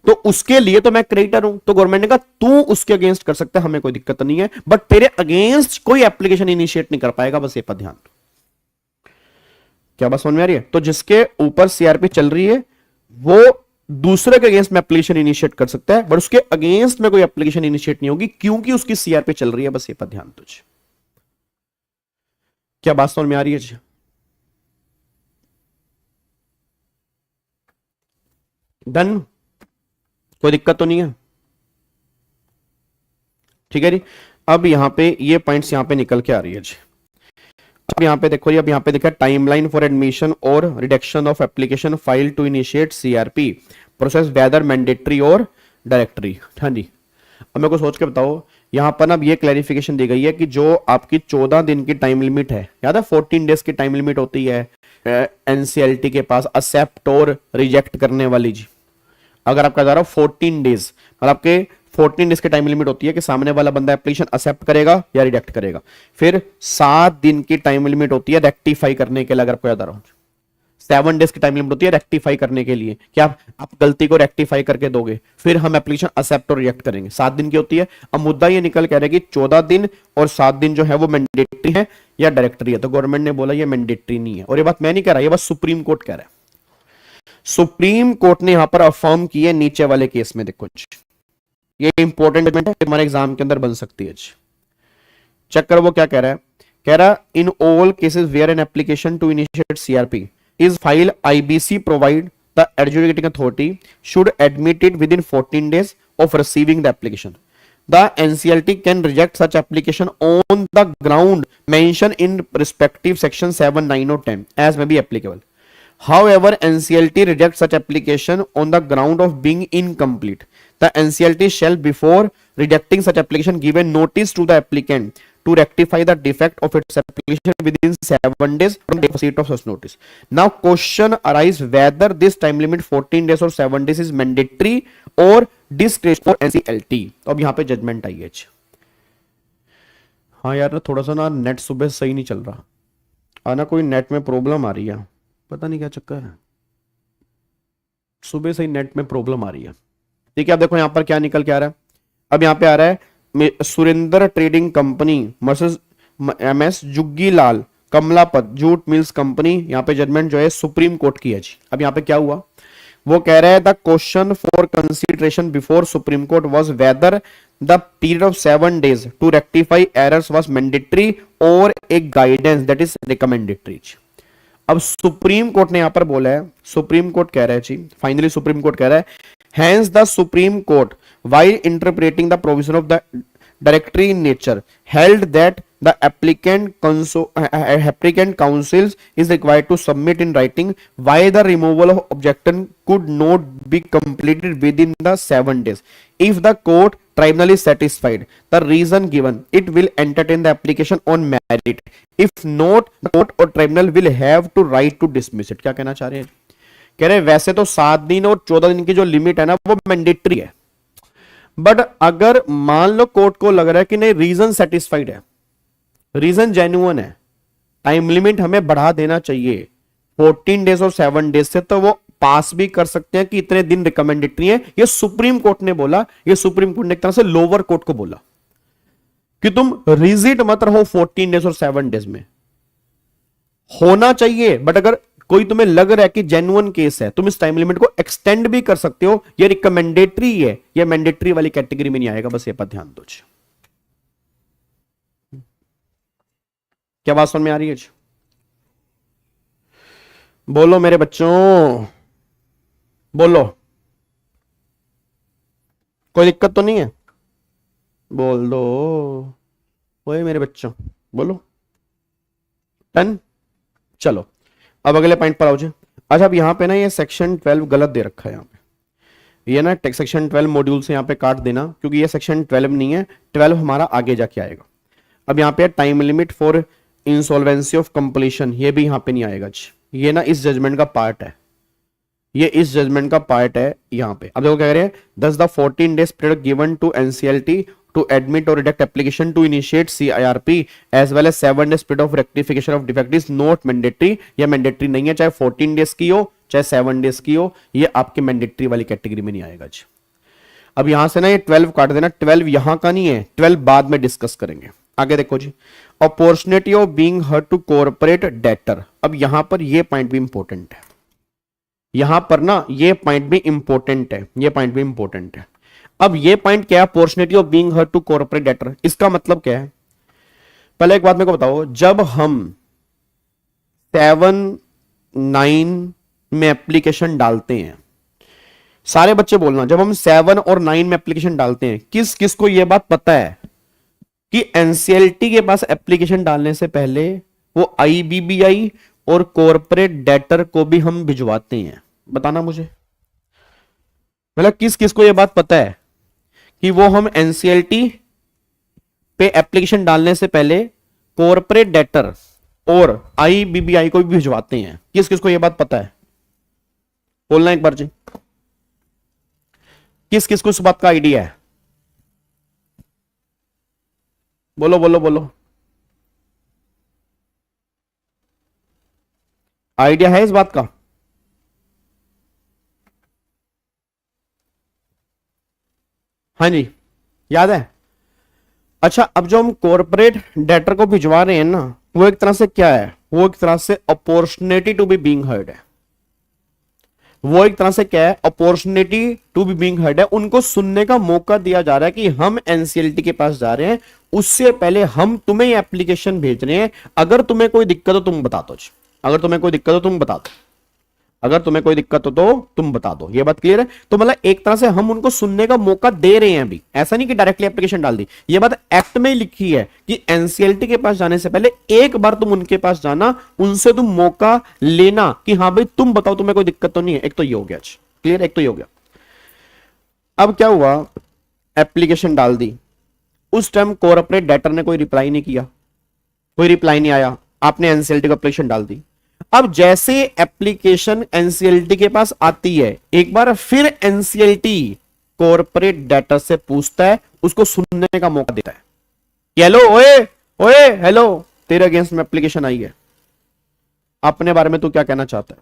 तो उसके लिए तो मैं क्रेडिटर हूं। तो गवर्नमेंट ने कहा तू उसके अगेंस्ट कर सकता है, हमें कोई दिक्कत नहीं है, बट तेरे अगेंस्ट कोई एप्लीकेशन इनिशिएट नहीं कर पाएगा। बस ये पर ध्यान। क्या बात समझ में आ रही है? तो जिसके ऊपर सीआरपी चल रही है वो दूसरे के अगेंस्ट में एप्लीकेशन इनिशिएट कर सकता है, बट उसके अगेंस्ट में कोई एप्लीकेशन इनिशिएट नहीं होगी क्योंकि उसकी सीआरपी चल रही है। बस ये पर ध्यान तुझे। क्या बात समझ में आ रही है जी? डन? कोई दिक्कत तो नहीं है? ठीक है जी। अब यहाँ पे ये पॉइंट्स यहाँ पे निकल के आ रही है जी। अब यहाँ पे देखो जी, अब यहाँ पे देखा टाइमलाइन फॉर एडमिशन और reduction of application file to initiate CRP process whether mandatory और डायरेक्टरी। हाँ जी, अब मेरे को सोच के बताओ, यहाँ पर ना अब ये क्लैरिफिकेशन दी गई है कि जो आपकी 14 दिन की टाइम लिमिट है, याद है 14 डेज की टाइम लिमिट होती है एनसीएलटी के पास एक्सेप्ट और रिजेक्ट करने वाली जी। अगर आपका जा रहा 14 डेज और आपके 14 डेज की टाइम लिमिट होती है कि सामने वाला बंदा एप्लीकेशन एक्सेप्ट करेगा या रिजेक्ट करेगा। फिर 7 दिन की टाइम लिमिट होती है रेक्टिफाई करने के लिए, अगर आपको याद आ रहा हो 7 डेज की टाइम लिमिट होती है रेक्टिफाई करने के लिए कि आप गलती को रेक्टिफाई करके दोगे, फिर हम एप्लीकेशन एक्सेप्ट और रिजेक्ट करेंगे। 7 दिन की होती है। अब मुद्दा ये निकल कह रहा है कि 14 दिन और 7 दिन जो है वो मैंडेटरी है या डायरेक्टरी है। तो गवर्नमेंट ने बोला ये मैंडेटरी नहीं है, और ये बात मैं नहीं कह रहा, ये बात सुप्रीम कोर्ट कह रहा है। सुप्रीम कोर्ट ने यहां पर अफर्म की है नीचे वाले केस में। देखो ये इंपॉर्टेंट जजमेंट है, हमारे एग्जाम के अंदर बन सकती है। चेक करो वो क्या कह रहा है। कह रहा in all cases where an application to initiate CRP is filed, IBC provide the adjudicating authority should admit it within 14 days of receiving the application. The NCLT can reject such application on the ground mentioned in respective section 7, 9 or 10 as may be applicable. However, NCLT rejects such application on the ground of being incomplete. The NCLT shall before rejecting such application give a notice to the applicant to rectify the defect of its application within 7 days from the receipt of such notice. Now question arise whether this time limit 14 days or 7 days is mandatory or discretionary for NCLT. तो अब यहाँ पे जजमेंट आई है। हाँ यार, थोड़ा सा ना नेट सुबह सही नहीं चल रहा, आना कोई नेट में प्रॉब्लम आ रही है, पता नहीं क्या चक्कर है, सुबह से ही नेट में प्रॉब्लम आ रही है। ठीक है, अब देखो यहाँ पर क्या निकल के आ रहा है। अब यहाँ पे आ रहा है Surendra trading company versus MS Juggi Lal Kamalapat jute mills company. यहाँ पे जजमेंट जो है सुप्रीम कोर्ट की है जी। अब यहाँ पे क्या हुआ, वो कह रहा है the question for consideration before supreme court was whether the period of 7 days to rectify errors was mandatory or a guidance that is recommendatory. अब सुप्रीम कोर्ट ने यहां पर बोला है, सुप्रीम कोर्ट कह रहा है जी, फाइनली सुप्रीम कोर्ट कह रहा है hence the supreme court while interpreting the provision of the directory in nature held that the applicant counsels is required to submit in writing why the removal of objection could not be completed within the 7 days. If the court tribunal is satisfied the reason given, it will entertain the application on merit. If not, the court or tribunal will have to right to dismiss it. क्या कहना चाह रहे हैं? कह रहे वैसे तो 7 दिन और 14 दिन की जो लिमिट है ना वो मैंडेटरी है, बट अगर मान लो कोर्ट को लग रहा है कि नहीं रीजन सेटिस्फाइड है, रीजन जेन्युइन है, टाइम लिमिट हमें बढ़ा देना चाहिए 14 डेज और 7 डेज से, तो वो पास भी कर सकते हैं कि इतने दिन रिकमेंडेटरी है। ये सुप्रीम कोर्ट ने बोला, ये सुप्रीम कोर्ट ने एक तरह से लोअर कोर्ट को बोला कि तुम रिजिड मत रहो 14 डेज और 7 डेज में, होना चाहिए, बट अगर कोई तुम्हें लग रहा है कि जेन्युइन केस है तुम इस टाइम लिमिट को एक्सटेंड भी कर सकते हो। ये रिकमेंडेटरी है, ये मैंडेटरी वाली कैटेगरी में नहीं आएगा, बस ये पर ध्यान दो। क्या बात समझ में आ रही है? बोलो मेरे बच्चों, बोलो, कोई दिक्कत तो नहीं है? बोल दो ओए मेरे बच्चों, बोलो। डन, चलो अब अगले पॉइंट पर आओ जी। अच्छा, अब यहाँ पे ना ये सेक्शन 12 गलत दे रखा है यहाँ पे, ये ना सेक्शन 12 मॉड्यूल से यहाँ पे काट देना, क्योंकि ये सेक्शन 12 नहीं है, 12 हमारा आगे जाके आएगा। अब यहाँ पे time limit for insolvency of completion, ये भी यहाँ पे नहीं आएगा जी, ये ना इस जजमेंट का पार्ट है, ये इस जजमेंट का पार्ट है यहाँ पे। अब देखो क्या कह रहे हैं, thus the 14 days period given to NCLT to admit or reject application to initiate CIRP as well as 7 days period of rectification of defect is not mandatory। ये मैंडेटरी नहीं है, चाहे 14 डेज की हो चाहे 7 डेज की हो, ये आपके मैंडेटरी वाली कैटेगरी में नहीं आएगा जी। अब यहां से ना ये 12 काट देना, 12 यहां का नहीं है, 12 बाद में डिस्कस करेंगे। आगे देखो जी, opportunity of being heard to corporate debtor. अब यहां पर ये पॉइंट भी इंपॉर्टेंट है, यहां पर ना ये पॉइंट भी इंपॉर्टेंट है, ये पॉइंट भी इंपॉर्टेंट है। अब ये पॉइंट क्या है, opportunity of being heard to corporate debtor, इसका मतलब क्या है? पहले एक बात मेरे को बताओ, जब हम 7, 9 में एप्लीकेशन डालते हैं, सारे बच्चे बोलना, जब हम 7 और 9 में एप्लीकेशन डालते हैं, किस किस को यह बात पता है कि एनसीएलटी के पास एप्लीकेशन डालने से पहले वो आईबीबीआई और कॉरपोरेट डेटर को भी हम भिजवाते हैं? बताना मुझे, मतलब किस किस को ये बात पता है कि वो हम एनसीएलटी पे एप्लीकेशन डालने से पहले कॉरपोरेट डेटर और आईबीबीआई को भी भिजवाते हैं? किस किस को ये बात पता है? बोलना एक बार जी, किस किस को इस बात का आइडिया है? बोलो बोलो बोलो, आइडिया है इस बात का? हाँ जी, याद है। अच्छा, अब जो हम कॉर्पोरेट डेटर को भिजवा रहे हैं ना, वो एक तरह से क्या है? वो एक तरह से opportunity to be being heard है। वो एक तरह से क्या है? Opportunity to be being heard है। उनको सुनने का मौका दिया जा रहा है कि हम एनसीएलटी के पास जा रहे हैं, उससे पहले हम तुम्हें एप्लीकेशन भेज रहे हैं, अगर तुम्हें कोई दिक्कत हो तुम बता दो। अगर तुम्हें कोई दिक्कत हो तुम बता दो, अगर तुम्हें कोई दिक्कत हो तो तुम बता दो। ये बात क्लियर है? तो मतलब एक तरह से हम उनको सुनने का मौका दे रहे हैं अभी, ऐसा नहीं कि डायरेक्टली एप्लीकेशन डाल दी। ये बात एक्ट में ही लिखी है कि एनसीएलटी के पास जाने से पहले एक बार तुम उनके पास जाना, उनसे तुम मौका लेना कि हाँ भाई तुम बताओ तुम्हें कोई दिक्कत तो नहीं है। एक तो ये हो गया, क्लियर, एक तो ये हो गया। अब क्या हुआ, एप्लीकेशन डाल दी, उस टाइम कॉर्पोरेट डेटर ने कोई रिप्लाई नहीं किया, कोई रिप्लाई नहीं आया, आपने एनसीएलटी को एप्लीकेशन डाल दी। अब जैसे एप्लीकेशन एनसीएलटी के पास आती है, एक बार फिर एनसीएलटी कॉर्पोरेट डेटा से पूछता है, उसको सुनने का मौका देता है कि हेलो, ओए ओए हेलो, तेरे अगेंस्ट में एप्लीकेशन आई है, अपने बारे में तू क्या कहना चाहता है?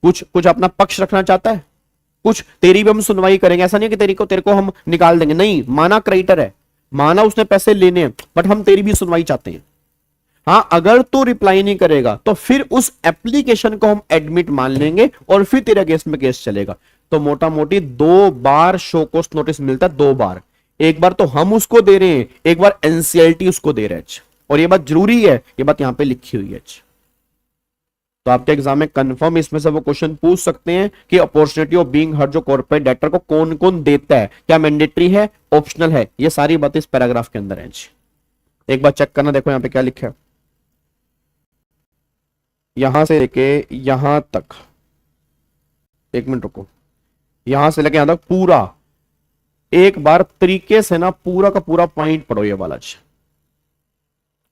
कुछ कुछ अपना पक्ष रखना चाहता है? कुछ तेरी भी हम सुनवाई करेंगे, ऐसा नहीं कि तेरे को हम निकाल देंगे, नहीं। माना क्रेडिटर है, माना उसने पैसे लेने हैं, बट हम तेरी भी सुनवाई चाहते हैं। हाँ, अगर तू रिप्लाई नहीं करेगा तो फिर उस एप्लीकेशन को हम एडमिट मान लेंगे और फिर तेरे अगेंस्ट में केस चलेगा। तो मोटा मोटी 2 बार शो कॉज नोटिस मिलता है, 2 बार। एक बार तो हम उसको दे रहे हैं, एक बार एनसीएलटी उसको दे रहे हैं। और ये बात जरूरी है, ये बात यहां पे लिखी हुई है। तो आपके एग्जाम में कंफर्म इसमें से वो क्वेश्चन पूछ सकते हैं कि अपॉर्चुनिटी ऑफ बीइंग हर्ड जो कॉर्पोरेट डेटर को कौन कौन देता है, क्या मैंडेटरी है, ऑप्शनल है, ये सारी बातें इस पैराग्राफ के अंदर है। एक बार चेक करना, देखो यहां पे क्या लिखा है, यहां से लेके यहां तक, एक मिनट रुको, यहां से लेके यहां तक पूरा एक बार तरीके से ना पूरा का पूरा पॉइंट पढ़ो। ये वाला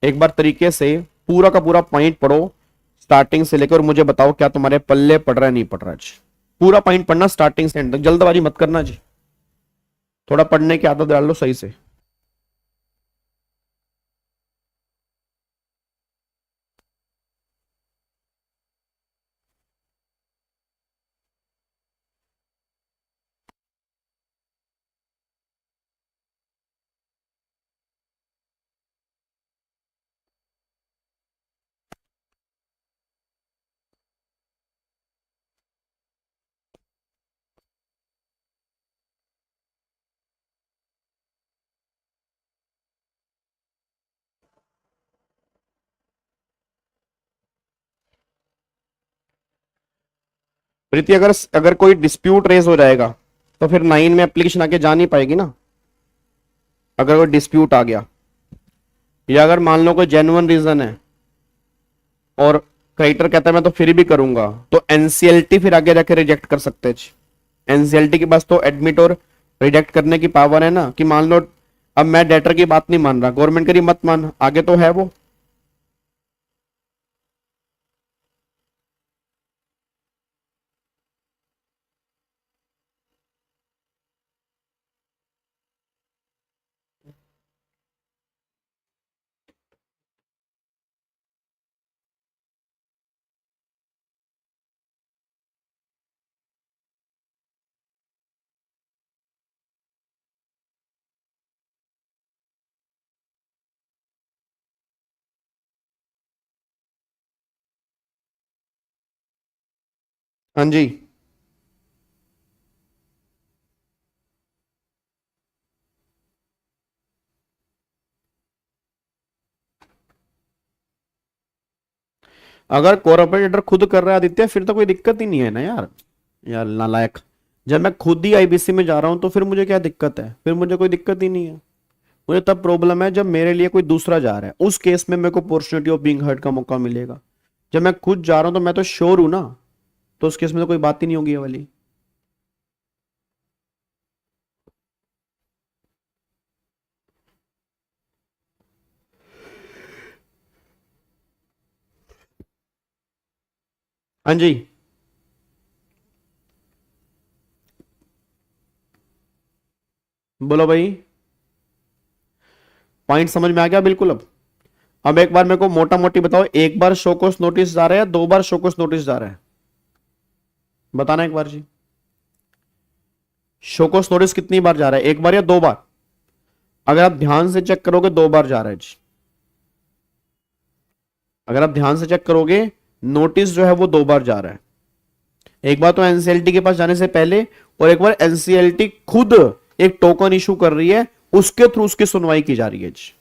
एक बार तरीके से पूरा का पूरा पॉइंट पढ़ो, स्टार्टिंग से लेकर, और मुझे बताओ क्या तुम्हारे पल्ले पड़ रहा है नहीं पड़ रहा है। पूरा पॉइंट पढ़ना स्टार्टिंग से एंड तक, जल्दबाजी मत करना जी, थोड़ा पढ़ने की आदत डाल लो सही से। प्रीति, अगर अगर कोई डिस्प्यूट रेज हो जाएगा तो फिर 9 में एप्लीकेशन आके जा नहीं पाएगी ना। अगर कोई डिस्प्यूट आ गया, या अगर मान लो कोई जेन्युइन रीजन है और क्रेडिटर कहता है मैं तो फिर भी करूंगा, तो एनसीएलटी फिर आगे जाके रिजेक्ट कर सकते हैं। एनसीएलटी के पास तो एडमिट और रिजेक्ट करने की पावर है ना, कि मान लो अब मैं डेटर की बात नहीं मान रहा, गवर्नमेंट करी मत मान, आगे तो है वो। हाँ जी, अगर कॉर्पोरेटर खुद कर रहा है आदित्य, फिर तो कोई दिक्कत ही नहीं है ना यार। यार नालायक, जब मैं खुद ही आईबीसी में जा रहा हूं तो फिर मुझे क्या दिक्कत है? फिर मुझे कोई दिक्कत ही नहीं है। मुझे तब प्रॉब्लम है जब मेरे लिए कोई दूसरा जा रहा है, उस केस में मेरे को अपॉर्चुनिटी ऑफ बीइंग हर्ड का मौका मिलेगा। जब मैं खुद जा रहा हूं तो मैं तो श्योर हूं ना, तो उस केस में तो कोई बात ही नहीं होगी ये वाली। हाँ जी, बोलो भाई, पॉइंट समझ में आ गया बिल्कुल। अब एक बार मेरे को मोटा मोटी बताओ, एक बार शोकोस नोटिस जा रहा है या 2 बार शोकोस नोटिस जा रहा है? बताना एक बार जी। शोकोस नोटिस कितनी बार जा रहा है, 1 बार या 2 बार? अगर आप ध्यान से चेक करोगे 2 बार जा रहा है जी। अगर आप ध्यान से चेक करोगे नोटिस जो है वो 2 बार जा रहा है। एक बार तो एनसीएलटी के पास जाने से पहले, और एक बार एनसीएलटी खुद एक टोकन इशू कर रही है, उसके थ्रू उसकी सुनवाई की जा रही है जी।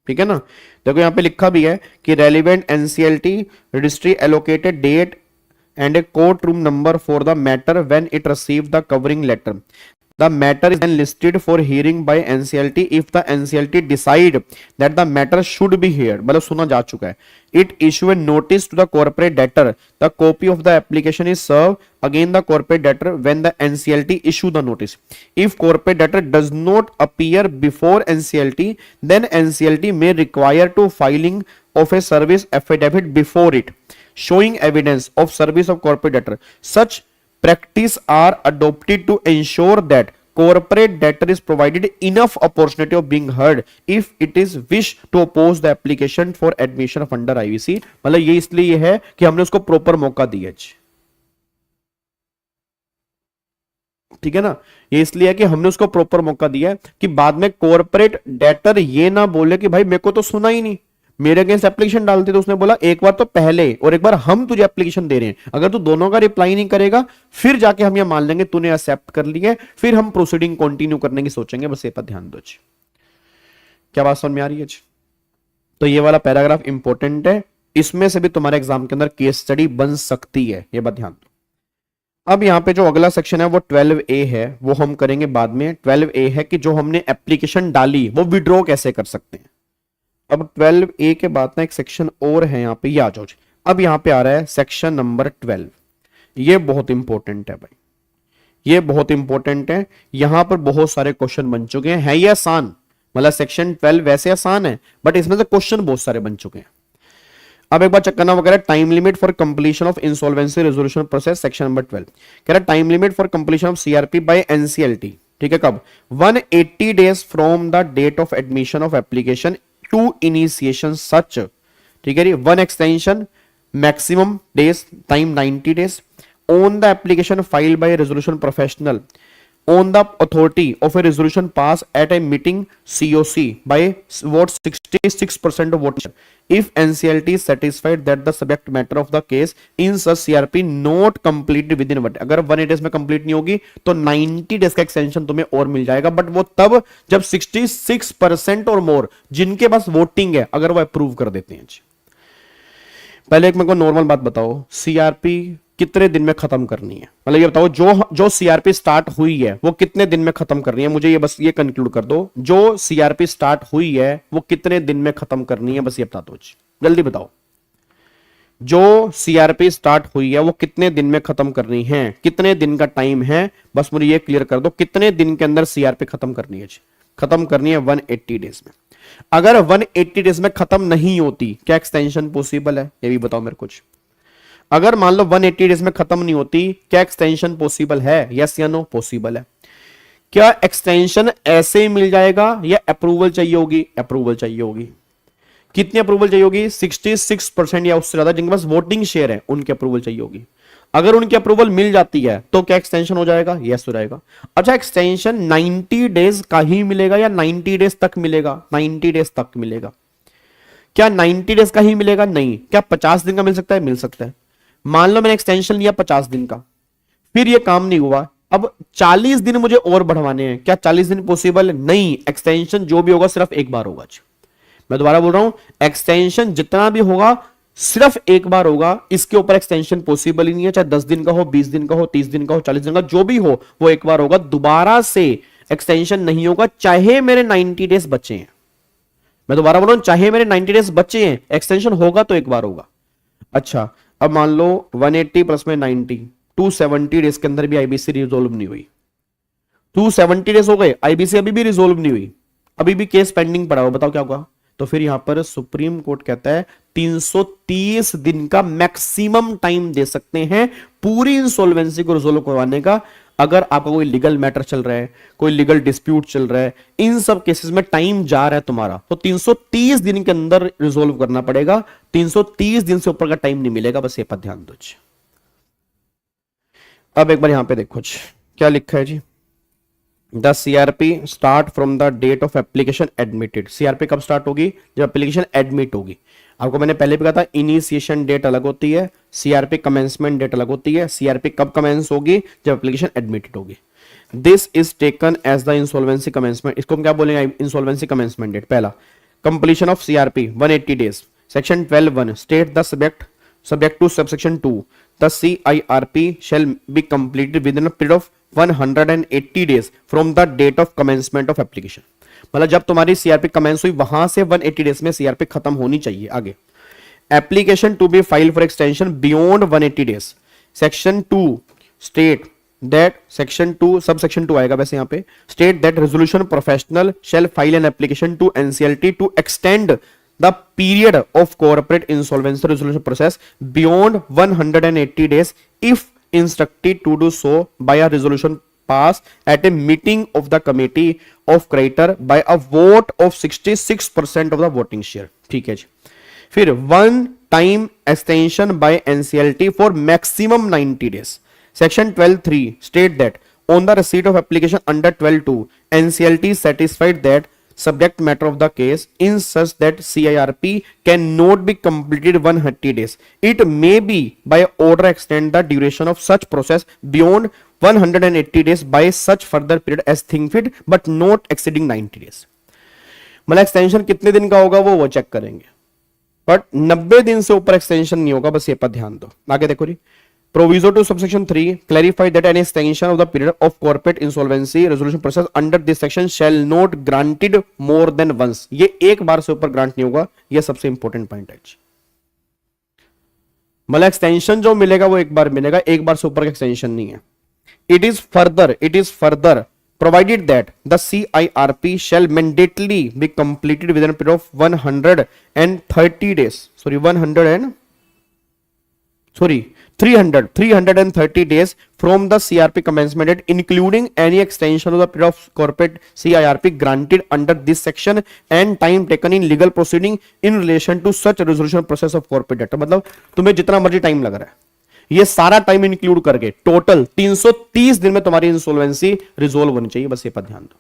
ठीक है ना? देखो यहां पे लिखा भी है कि relevant NCLT registry allocated date and a courtroom number for the matter when it received the covering letter. The matter is then listed for hearing by NCLT if the NCLT decide that the matter should be heard. मतलब सुना जा चुका है. It issue a notice to the corporate debtor. The copy of the application is served against the corporate debtor when the NCLT issue the notice. If corporate debtor does not appear before NCLT, then NCLT may require to filing of a service affidavit before it, showing evidence of service of corporate debtor. Such practice are adopted to ensure that corporate debtor is provided enough opportunity of being heard if it is wish to oppose the application for admission of under IVC. मतलब ये इसलिए है कि हमने उसको प्रॉपर मौका दिया। ठीक है ना? ये इसलिए है कि हमने उसको प्रॉपर मौका दिया कि बाद में कॉर्पोरेट डेटर ये ना बोले कि भाई मेरे को तो सुना ही नहीं, मेरे अगेंस्ट एप्लीकेशन डालते। तो उसने बोला एक बार तो पहले और एक बार हम तुझे एप्लीकेशन दे रहे हैं, अगर तू दोनों का रिप्लाई नहीं करेगा फिर जाके हम ये मान लेंगे तूने एक्सेप्ट कर लिया, फिर हम प्रोसीडिंग कंटिन्यू करने की सोचेंगे। बस ये पर ध्यान दो। क्या बात समझ में आ रही है? तो ये वाला पैराग्राफ इंपॉर्टेंट है, इसमें से भी तुम्हारे एग्जाम के अंदर केस स्टडी बन सकती है, ये बात ध्यान दो। अब यहाँ पे जो अगला सेक्शन है वो 12A है, वो हम करेंगे बाद में। 12A है कि जो हमने एप्लीकेशन डाली वो विड्रॉ कैसे कर सकते हैं। अब 12A के बाद ना एक सेक्शन और है यहाँ पे, ये आ जाओ। अब यहाँ पे आ रहा है सेक्शन नंबर 12। ये बहुत इंपॉर्टेंट है भाई, ये बहुत इंपॉर्टेंट है। यहां पर बहुत सारे क्वेश्चन बन चुके हैं। है ये आसान, मतलब सेक्शन 12 वैसे आसान है बट इसमें से क्वेश्चन बहुत सारे बन चुके हैं। अब एक बार चेक करना वगैरह। Time limit for completion of insolvency resolution process, section number 12 कह रहा है time limit for completion of CRP by NCLT. ठीक है, कब? 180 days from the date of admission of application to initiation such. ठीक है, 1 extension, maximum days time 90 days on the application filed by a resolution professional on the authority of a resolution passed at a meeting COC by vote 66% of votes. If NCLT is satisfied that the subject matter of the case in such CRP not completed within what, अगर 180 days में कंप्लीट नहीं होगी तो 90 डेज का एक्सटेंशन तुम्हें और मिल जाएगा, बट वो तब जब 66% और मोर जिनके पास वोटिंग है अगर वो अप्रूव कर देते हैं। पहले एक मेरे को नॉर्मल बात बताओ, सीआरपी कितने दिन में खत्म करनी है? मतलब ये बताओ जो सीआरपी स्टार्ट हुई है वो कितने दिन में खत्म करनी है? मुझे ये बस ये कंक्लूड कर दो, जो सीआरपी स्टार्ट हुई है वो कितने दिन में खत्म करनी है, बस ये बता दो जल्दी बताओ। जो सीआरपी स्टार्ट हुई है वो कितने दिन में खत्म करनी है, कितने दिन का टाइम है, बस मुझे ये क्लियर कर दो। कितने दिन के अंदर सीआरपी खत्म करनी है? खत्म करनी है 180 डेज में। अगर 180 डेज में खत्म नहीं होती, क्या एक्सटेंशन पॉसिबल है? ये भी बताओ मेरे कुछ। अगर मान लो 180 डेज में खत्म नहीं होती, क्या एक्सटेंशन पॉसिबल है? यस या नो? पॉसिबल है। क्या एक्सटेंशन ऐसे ही मिल जाएगा या अप्रूवल चाहिए होगी? अप्रूवल चाहिए होगी। कितनी अप्रूवल चाहिए होगी? 66% या उससे ज्यादा जिनके पास वोटिंग शेयर है उनकी अप्रूवल चाहिए होगी। अगर उनकी अप्रूवल मिल जाती है तो क्या एक्सटेंशन हो जाएगा? यस हो जाएगा। अच्छा, एक्सटेंशन 90 डेज का ही मिलेगा या 90 डेज तक मिलेगा? 90 डेज तक मिलेगा। क्या 90 डेज का ही मिलेगा? नहीं। क्या 50 दिन का मिल सकता है? मिल सकता है। मान लो मैंने एक्सटेंशन लिया 50 दिन का, फिर ये काम नहीं हुआ, अब 40 दिन मुझे और बढ़वाने हैं, क्या 40 दिन पॉसिबल? नहीं। एक्सटेंशन जो भी होगा सिर्फ एक बार होगा। मैं दोबारा बोल रहा हूं, एक्सटेंशन जितना भी होगा सिर्फ एक बार होगा, इसके ऊपर एक्सटेंशन पॉसिबल ही नहीं है, चाहे 10 दिन का हो, 20 दिन का हो, 30 दिन का हो, 40 दिन का, जो भी हो वो एक बार होगा, दोबारा से एक्सटेंशन नहीं होगा, चाहे मेरे 90 डेज बचे हैं। मैं दोबारा बोल रहा हूं, चाहे मेरे 90 डेज बचे हैं, एक्सटेंशन होगा तो एक बार होगा। अच्छा, अब मान लो 180 प्लस में 90, 270 डेज के अंदर भी आईबीसी रिजोल्व नहीं हुई। 270 डेज हो गए, आईबीसी अभी भी रिजोल्व नहीं हुई, अभी भी केस पेंडिंग पड़ा हो, बताओ क्या होगा? तो फिर यहां पर सुप्रीम कोर्ट कहता है 330 दिन का मैक्सिमम टाइम दे सकते हैं पूरी इंसॉल्वेंसी को रिजोल्व करवाने का। अगर आपका कोई लीगल मैटर चल रहा है, कोई लीगल डिस्प्यूट चल रहा है, इन सब केसेस में टाइम जा रहा है तुम्हारा, तो 330 दिन के अंदर रिजोल्व करना पड़ेगा। 330 दिन से ऊपर का टाइम नहीं मिलेगा, बस ये पर ध्यान दो। अब एक बार यहां पे देखो क्या लिखा है जी। The CRP start from the date of application admitted. CRP कब स्टार्ट होगी? जब एप्लीकेशन एडमिट होगी। आपको मैंने पहले भी कहा था, इनिशिएशन डेट अलग होती है, सीआरपी कमेंसमेंट डेट अलग होती है। सीआरपी कब कमेंस होगी? जब एप्लीकेशन एडमिटेड होगी। This is taken as the insolvency commencement. इसको हम क्या बोलेंगे? Insolvency commencement date. पहला, completion of CRP 180 days. Section 12(1) state the subject to subsection 2, the CIRP shall be completed within a period of 180 days from the date of commencement of application। मतलब जब तुम्हारी सीआरपी कमेंस हुई वहां से 180 डेज में सीआरपी खत्म होनी चाहिए। आगे, application to be file for extension beyond 180 days. Section 2 state that, section 2 subsection 2 आएगा वैसे यहां पे, state that resolution professional shall file an application to NCLT to extend the period of corporate insolvency resolution process beyond 180 days if instructed to do so by a resolution passed at a meeting of the committee of creditor by a vote of 66% of the voting share। ठीक है जी। फिर one time extension by NCLT for maximum 90 days। section 12(3) state that on the receipt of application under 12(2) NCLT is satisfied that subject matter of the case in such that CIRP cannot be completed 180 days. It may be by order extend the duration of such process beyond 180 days by such further period as think fit but not exceeding 90 days। मतलब एक्सटेंशन कितने दिन का होगा वो चेक करेंगे, बट 90 दिन से ऊपर एक्सटेंशन नहीं होगा, बस ये पर ध्यान दो। आगे देखो जी, Proviso to subsection 3 clarify that any extension of the period of corporate insolvency resolution process under this section shall not granted more than once। ये एक बार से ऊपर ग्रांट नहीं होगा, ये सबसे इंपॉर्टेंट पॉइंट है। मतलब एक्सटेंशन जो मिलेगा वो एक बार मिलेगा, एक बार से ऊपर का एक्सटेंशन नहीं है। It is further provided that the CIRP shall mandatorily be completed within a period of 130 days। 330 days from the CRP commencement date, including any extension of the period of corporate CIRP granted under this section and time taken in legal proceeding in relation to such resolution process of corporate debtor। मतलब तुम्हें जितना मर्जी टाइम लग रहा है, ये सारा टाइम इंक्लूड करके टोटल 330 दिन में तुम्हारी इंसॉल्वेंसी रिजोल्व होनी चाहिए, बस ये पर ध्यान दो।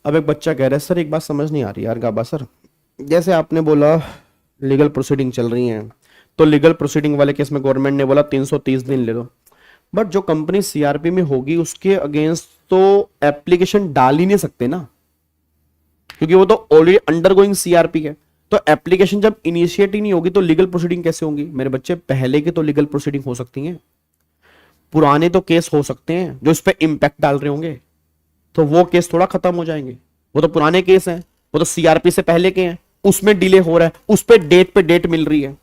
अब एक बच्चा कह रहा है, सर एक बात समझ नहीं आ रही यार गाबा सर, जैसे आपने बोला लीगल प्रोसीडिंग चल रही है, तो लीगल प्रोसीडिंग वाले केस में गवर्नमेंट ने बोला 330 दिन ले लो, बट जो कंपनी सीआरपी में होगी उसके अगेंस्ट तो एप्लीकेशन डाल ही नहीं सकते ना, क्योंकि वो तो ऑलरेडी अंडरगोइंग सीआरपी है। तो एप्लीकेशन जब इनिशिएट ही नहीं होगी तो लीगल प्रोसीडिंग कैसे होंगी? मेरे बच्चे, पहले की तो लीगल प्रोसीडिंग हो सकती हैं, पुराने तो केस हो सकते हैं जो इस पर इंपैक्ट डाल रहे होंगे, तो वो केस थोड़ा खत्म हो जाएंगे। वो तो पुराने केस हैं, वो तो सीआरपी से पहले के हैं, उसमें डिले हो रहा है, उस पर डेट मिल रही है।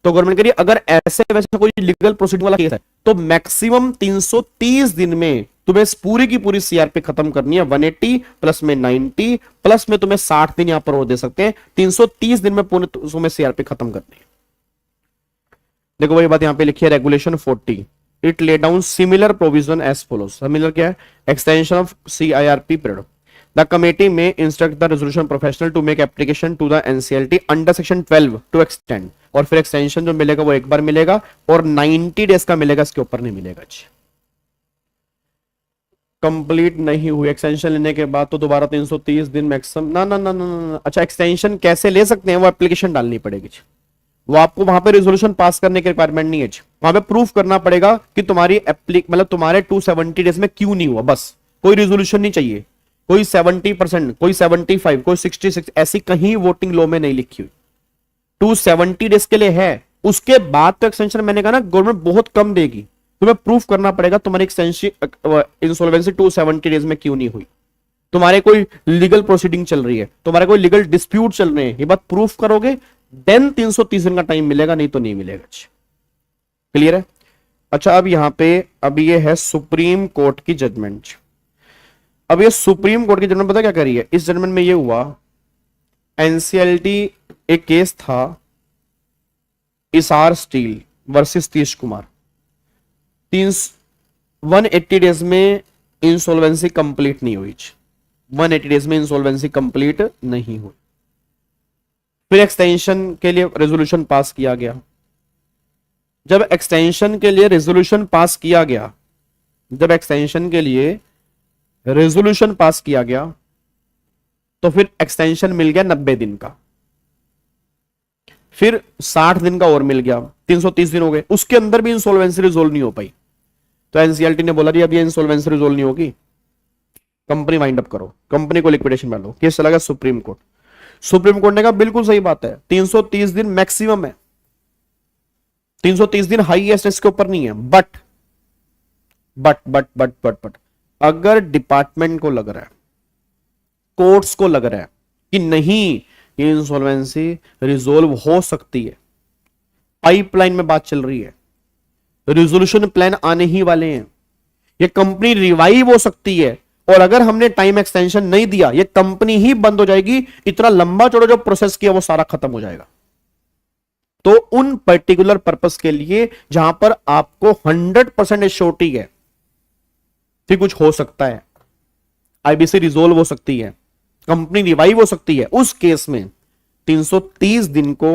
तो गवर्नमेंट कह रही है अगर ऐसे वैसे कोई लीगल प्रोसीडिंग वाला केस है तो मैक्सिमम 330 दिन में तुम्हें पूरी की पूरी सीआरपी खत्म करनी है। 180 प्लस में 90 प्लस में तुम्हें 60 दिन यहां पर और दे सकते हैं, 330 दिन में पूरे तुम्हें सीआरपी खत्म करनी है। देखो वही बात यहां पे लिखी है, regulation 40 it lay down similar provision as follows. Similar क्या है? Extension of CIRP period. The committee may instruct the resolution professional to make application to the NCLT under section 12 to extend। और फिर एक्सटेंशन जो मिलेगा वो एक बार मिलेगा और 90 डेज का मिलेगा, इसके ऊपर नहीं मिलेगा। कंप्लीट नहीं हुई एक्सटेंशन लेने के बाद तो दोबारा 330 दिन मैक्सिमम, ना। अच्छा, एक्सटेंशन कैसे ले सकते हैं? वो एप्लीकेशन डालनी पड़ेगी, वो आपको वहां पे रेजोल्यूशन पास करने की रिक्वायरमेंट नहीं है। वहां पे प्रूफ करना पड़ेगा कि तुम्हारी मतलब तुम्हारे 270 डेज में क्यों नहीं हुआ, बस कोई रेजोल्यूशन नहीं चाहिए। कोई 70%, कोई 75, कोई 66, ऐसी कहीं वोटिंग लॉ में नहीं लिखी हुई। 270 डेज के लिए है, उसके बाद तो एक्सटेंशन मैंने कहा ना गवर्नमेंट बहुत कम देगी, तुम्हें प्रूफ करना पड़ेगा तुम्हारी एक्सटेंशन इंसॉल्वेंसी 270 डेज में क्यों नहीं हुई, तुम्हारे कोई लीगल प्रोसीडिंग चल रही है, तुम्हारे कोई लीगल डिस्प्यूट चल रहे हैं, ये बात प्रूफ करोगे देन 330 दिन का टाइम मिलेगा, नहीं तो नहीं मिलेगा। क्लियर है? अच्छा, अब यहां पे अभी ये है सुप्रीम कोर्ट की जजमेंट। अब ये सुप्रीम कोर्ट की जजमेंट पता क्या करी है? इस जजमेंट में ये हुआ, एनसीएलटी एक केस था इसार स्टील वर्सेस तीश कुमार, 180 डेज में इंसॉल्वेंसी कंप्लीट नहीं हुई, 180 डेज में इंसॉल्वेंसी कंप्लीट नहीं हुई, फिर एक्सटेंशन के लिए रेजोल्यूशन पास किया गया। जब एक्सटेंशन के लिए रेजोल्यूशन पास किया गया, जब एक्सटेंशन के लिए रेजोल्यूशन पास किया गया तो फिर एक्सटेंशन मिल गया 90 दिन का, फिर 60 दिन का और मिल गया, 330 दिन हो गए, उसके अंदर भी इंसॉल्वेंसी रिजोल्व नहीं हो पाई। तो एनसीएलटी ने बोला जी अब ये इंसॉल्वेंसी रिजोल्व नहीं होगी, कंपनी वाइंड अप करो, कंपनी को लिक्विडेशन में लो। केस चला गया सुप्रीम कोर्ट। सुप्रीम कोर्ट ने कहा बिल्कुल सही बात है, 330 दिन मैक्सिमम है, 330 दिन हाईएस्ट इसके ऊपर नहीं है, बट अगर डिपार्टमेंट को लग रहा है, कोर्ट्स को लग रहा है कि नहीं ये इंसॉल्वेंसी रिजोल्व हो सकती है, पाइपलाइन में बात चल रही है, रिजोल्यूशन प्लान आने ही वाले हैं, ये कंपनी रिवाइव हो सकती है, और अगर हमने टाइम एक्सटेंशन नहीं दिया ये कंपनी ही बंद हो जाएगी, इतना लंबा चौड़ा जो प्रोसेस किया वो सारा खत्म हो जाएगा। तो उन पर्टिकुलर पर्पस के लिए जहां पर आपको 100% एश्योरिटी है फिर कुछ हो सकता है, आईबीसी रिजोल्व हो सकती है, कंपनी रिवाइव हो सकती है, उस केस में 330 दिन को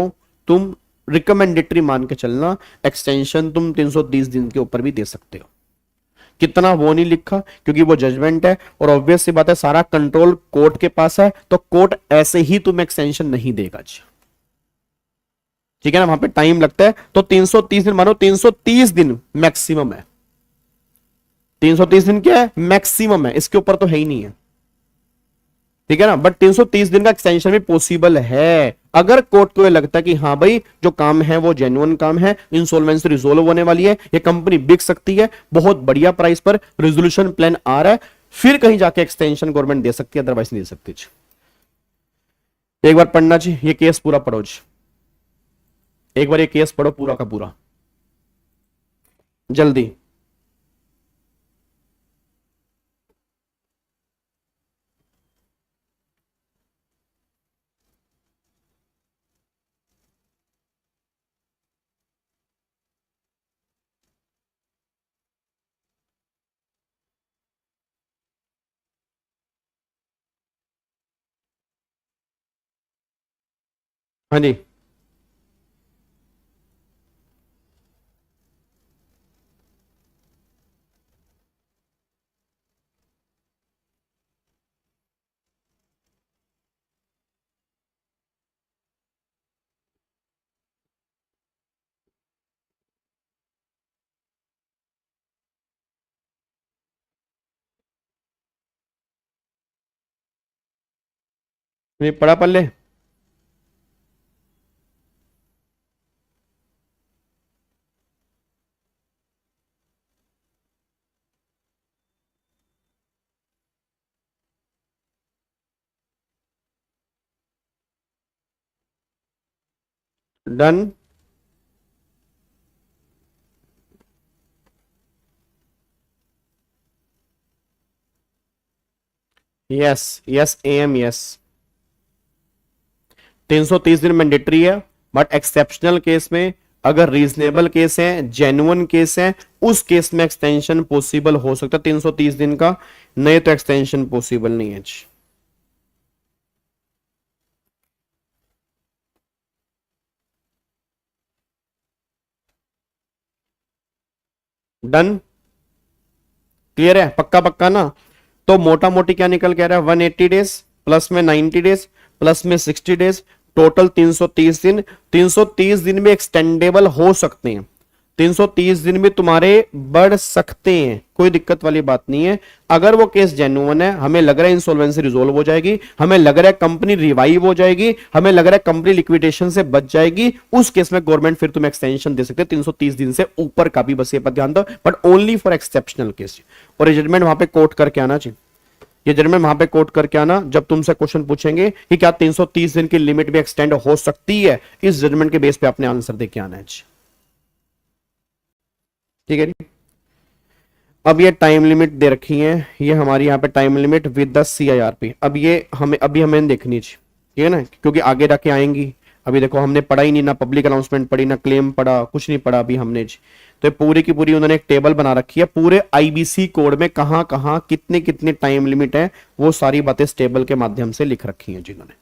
तुम रिकमेंडेटरी मान के चलना, एक्सटेंशन तुम 330 दिन के ऊपर भी दे सकते हो। कितना वो नहीं लिखा क्योंकि वो जजमेंट है, और ऑब्वियस सी बात है सारा कंट्रोल कोर्ट के पास है, तो कोर्ट ऐसे ही तुम्हें एक्सटेंशन नहीं देगा जी, ठीक है ना, वहां पे टाइम लगता है। तो 330 दिन मानो, 330 दिन मैक्सिमम है, 330 दिन क्या है? मैक्सिमम है, इसके ऊपर तो है ही नहीं है, ठीक है ना। बट 330 दिन का एक्सटेंशन भी पॉसिबल है अगर कोर्ट को ये लगता है कि हाँ भाई जो काम है वो जेन्युइन काम है, इंसॉल्वेंसी रिजोल्व होने वाली है, ये कंपनी बिक सकती है, बहुत बढ़िया प्राइस पर रेजोल्यूशन प्लान आ रहा है, फिर कहीं जाके एक्सटेंशन गवर्नमेंट दे सकती है, अदरवाइज नहीं दे सकती जी। एक बार पढ़ना जी, ये केस पूरा पढ़ो जी, एक बार ये केस पढ़ो पूरा का पूरा जल्दी। हाँ जी, ये पढ़ा पढ़ ले। Done. Yes yes um yes, 330 दिन मैंडेटरी है, बट एक्सेप्शनल केस में अगर रीजनेबल केस है, जेन्युइन केस है, उस केस में एक्सटेंशन पॉसिबल हो सकता है 330 दिन का, नहीं तो एक्सटेंशन पॉसिबल नहीं है जी। डन, क्लियर है, पक्का पक्का ना। तो मोटा मोटी क्या निकल के आ रहा है, 180 डेज प्लस में 90 डेज प्लस में 60 डेज, टोटल 330 दिन। 330 दिन में एक्सटेंडेबल हो सकते हैं, 330 दिन में तुम्हारे बढ़ सकते हैं, कोई दिक्कत वाली बात नहीं है। अगर वो केस जेन्युइन है, हमें लग रहा है इंसॉल्वेंसी रिजोल्व हो जाएगी, हमें लग रहा है कंपनी रिवाइव हो जाएगी, हमें लग रहा है कंपनी लिक्विडेशन से बच जाएगी, उस केस में गवर्नमेंट फिर तुम्हें एक्सटेंशन दे सकते हैं 330 दिन से ऊपर का भी, बस ये पर ध्यान दो, but only for exceptional case. और ये जजमेंट वहां पे कोर्ट करके आना चाहिए, ये जजमेंट वहां पे कोर्ट करके आना जब तुमसे क्वेश्चन पूछेंगे कि क्या 330 दिन की लिमिट भी एक्सटेंड हो सकती है, इस जजमेंट के बेस पे आपने आंसर देके आना है। ठीक है जी। अब ये टाइम लिमिट दे रखी है, ये हमारी यहाँ पे time limit with the CIRP। अब ये हमें देखनी चाहिए, ठीक है ना, क्योंकि आगे जाके आएंगी। अभी देखो हमने पढ़ा ही नहीं, ना पब्लिक अनाउंसमेंट पढ़ी, ना क्लेम पढ़ा, कुछ नहीं पढ़ा अभी हमने जी। तो पूरी की पूरी उन्होंने एक टेबल बना रखी है, पूरे IBC कोड में कहां कहां कितने कितने टाइम लिमिट है, वो सारी बातें इस टेबल के माध्यम से लिख रखी हैं जिन्होंने।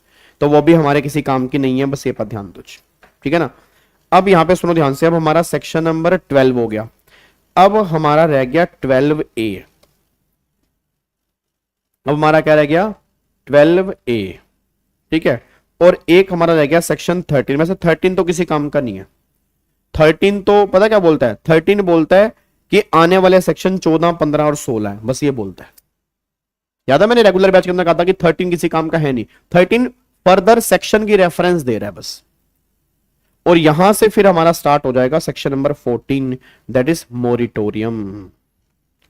तो वो भी हमारे किसी काम की नहीं है, बस ये पर ध्यान दो, ठीक है ना। अब यहाँ पे सुनो ध्यान से, अब हमारा सेक्शन नंबर 12 हो गया। अब हमारा रह गया 12A। अब हमारा क्या रह गया 12A, ठीक है। और एक हमारा रह गया सेक्शन 13 में से 13 तो किसी काम का नहीं है। 13 तो पता क्या बोलता है, 13 बोलता है कि आने वाले सेक्शन 14, 15 और 16 है, बस ये बोलता है। याद है मैंने रेगुलर बैच के अंदर कहा था कि 13 किसी काम का है नहीं, 13 फर्दर सेक्शन की रेफरेंस दे रहा है बस। और यहां से फिर हमारा स्टार्ट हो जाएगा section number 14, that is moratorium.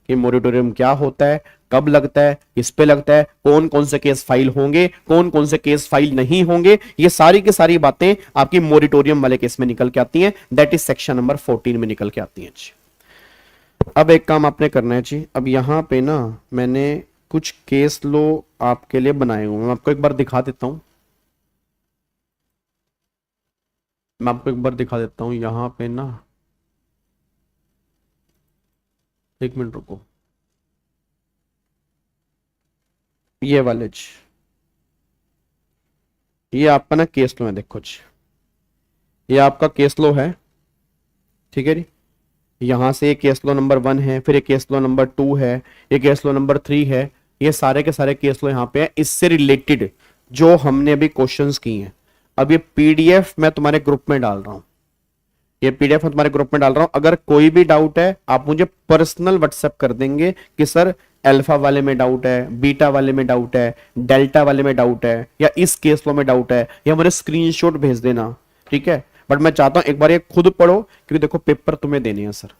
कि मोरिटोरियम क्या होता है, कब लगता है, किस पे लगता है, कौन कौन से केस फाइल होंगे, कौन कौन से केस फाइल नहीं होंगे, ये सारी की सारी बातें आपकी मोरिटोरियम वाले केस में निकल के आती हैं, दैट इज सेक्शन नंबर 14 में निकल के आती हैं। अब एक काम आपने करना है जी, अब यहां पे ना मैंने कुछ केस लो आपके लिए बनाए हुए, मैं आपको एक बार दिखा देता हूं, मैं आपको एक बार दिखा देता हूं यहां पे ना, एक मिनट रुको, ये वाले जी, ये आपका ना केस लो है, देखो जी ये आपका केस लो है, ठीक है जी। यहां से ये केस लो नंबर 1 है, फिर ये केस लो नंबर 2 है, ये केस लो नंबर 3 है, ये सारे के सारे केस लो यहाँ पे है, इससे रिलेटेड जो हमने अभी क्वेश्चंस किए हैं। अब ये PDF मैं तुम्हारे ग्रुप में डाल रहा हूं, ये PDF मैं तुम्हारे ग्रुप में डाल रहा हूं। अगर कोई भी डाउट है आप मुझे पर्सनल व्हाट्सएप कर देंगे कि सर अल्फा वाले में डाउट है, बीटा वाले में डाउट है, डेल्टा वाले में डाउट है, या इस केस लो में डाउट है, या मुझे स्क्रीनशॉट भेज देना, ठीक है। बट मैं चाहता हूं एक बार ये खुद पढ़ो, क्योंकि देखो पेपर तुम्हें देने हैं सर,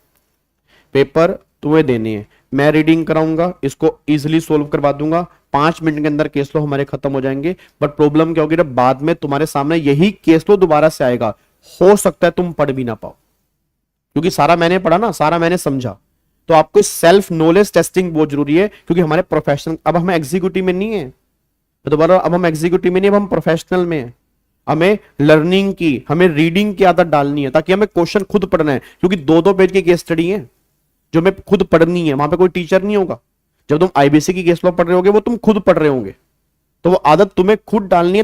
पेपर तुम्हें देने हैं, मैं रीडिंग कराऊंगा, इसको इजिली सोल्व करवा दूंगा, 5 मिनट के अंदर केस लो हमारे खत्म हो जाएंगे। बट प्रॉब्लम क्या होगी ना, बाद में तुम्हारे सामने यही केस लो दोबारा से आएगा, हो सकता है तुम पढ़ भी ना पाओ, क्योंकि सारा मैंने पढ़ा ना, सारा मैंने समझा। तो आपको सेल्फ नॉलेज टेस्टिंग बहुत जरूरी है, क्योंकि हमारे प्रोफेशनल, अब हम एग्जीक्यूटिव में नहीं है, तो दोबारा अब हम एग्जीक्यूटिव में नहीं, अब हम प्रोफेशनल में है। हमें लर्निंग की, हमें रीडिंग की आदत डालनी है, ताकि हमें क्वेश्चन खुद पढ़ना है, क्योंकि 2-2 पेज की केस स्टडी है जो हमें खुद पढ़नी है, वहां पे कोई टीचर नहीं होगा। जब तुम IBC की केस लॉ पढ़ रहे होगे वो तुम खुद पढ़ रहे होंगे, तो वो आदत तुम्हें खुद डालनी है।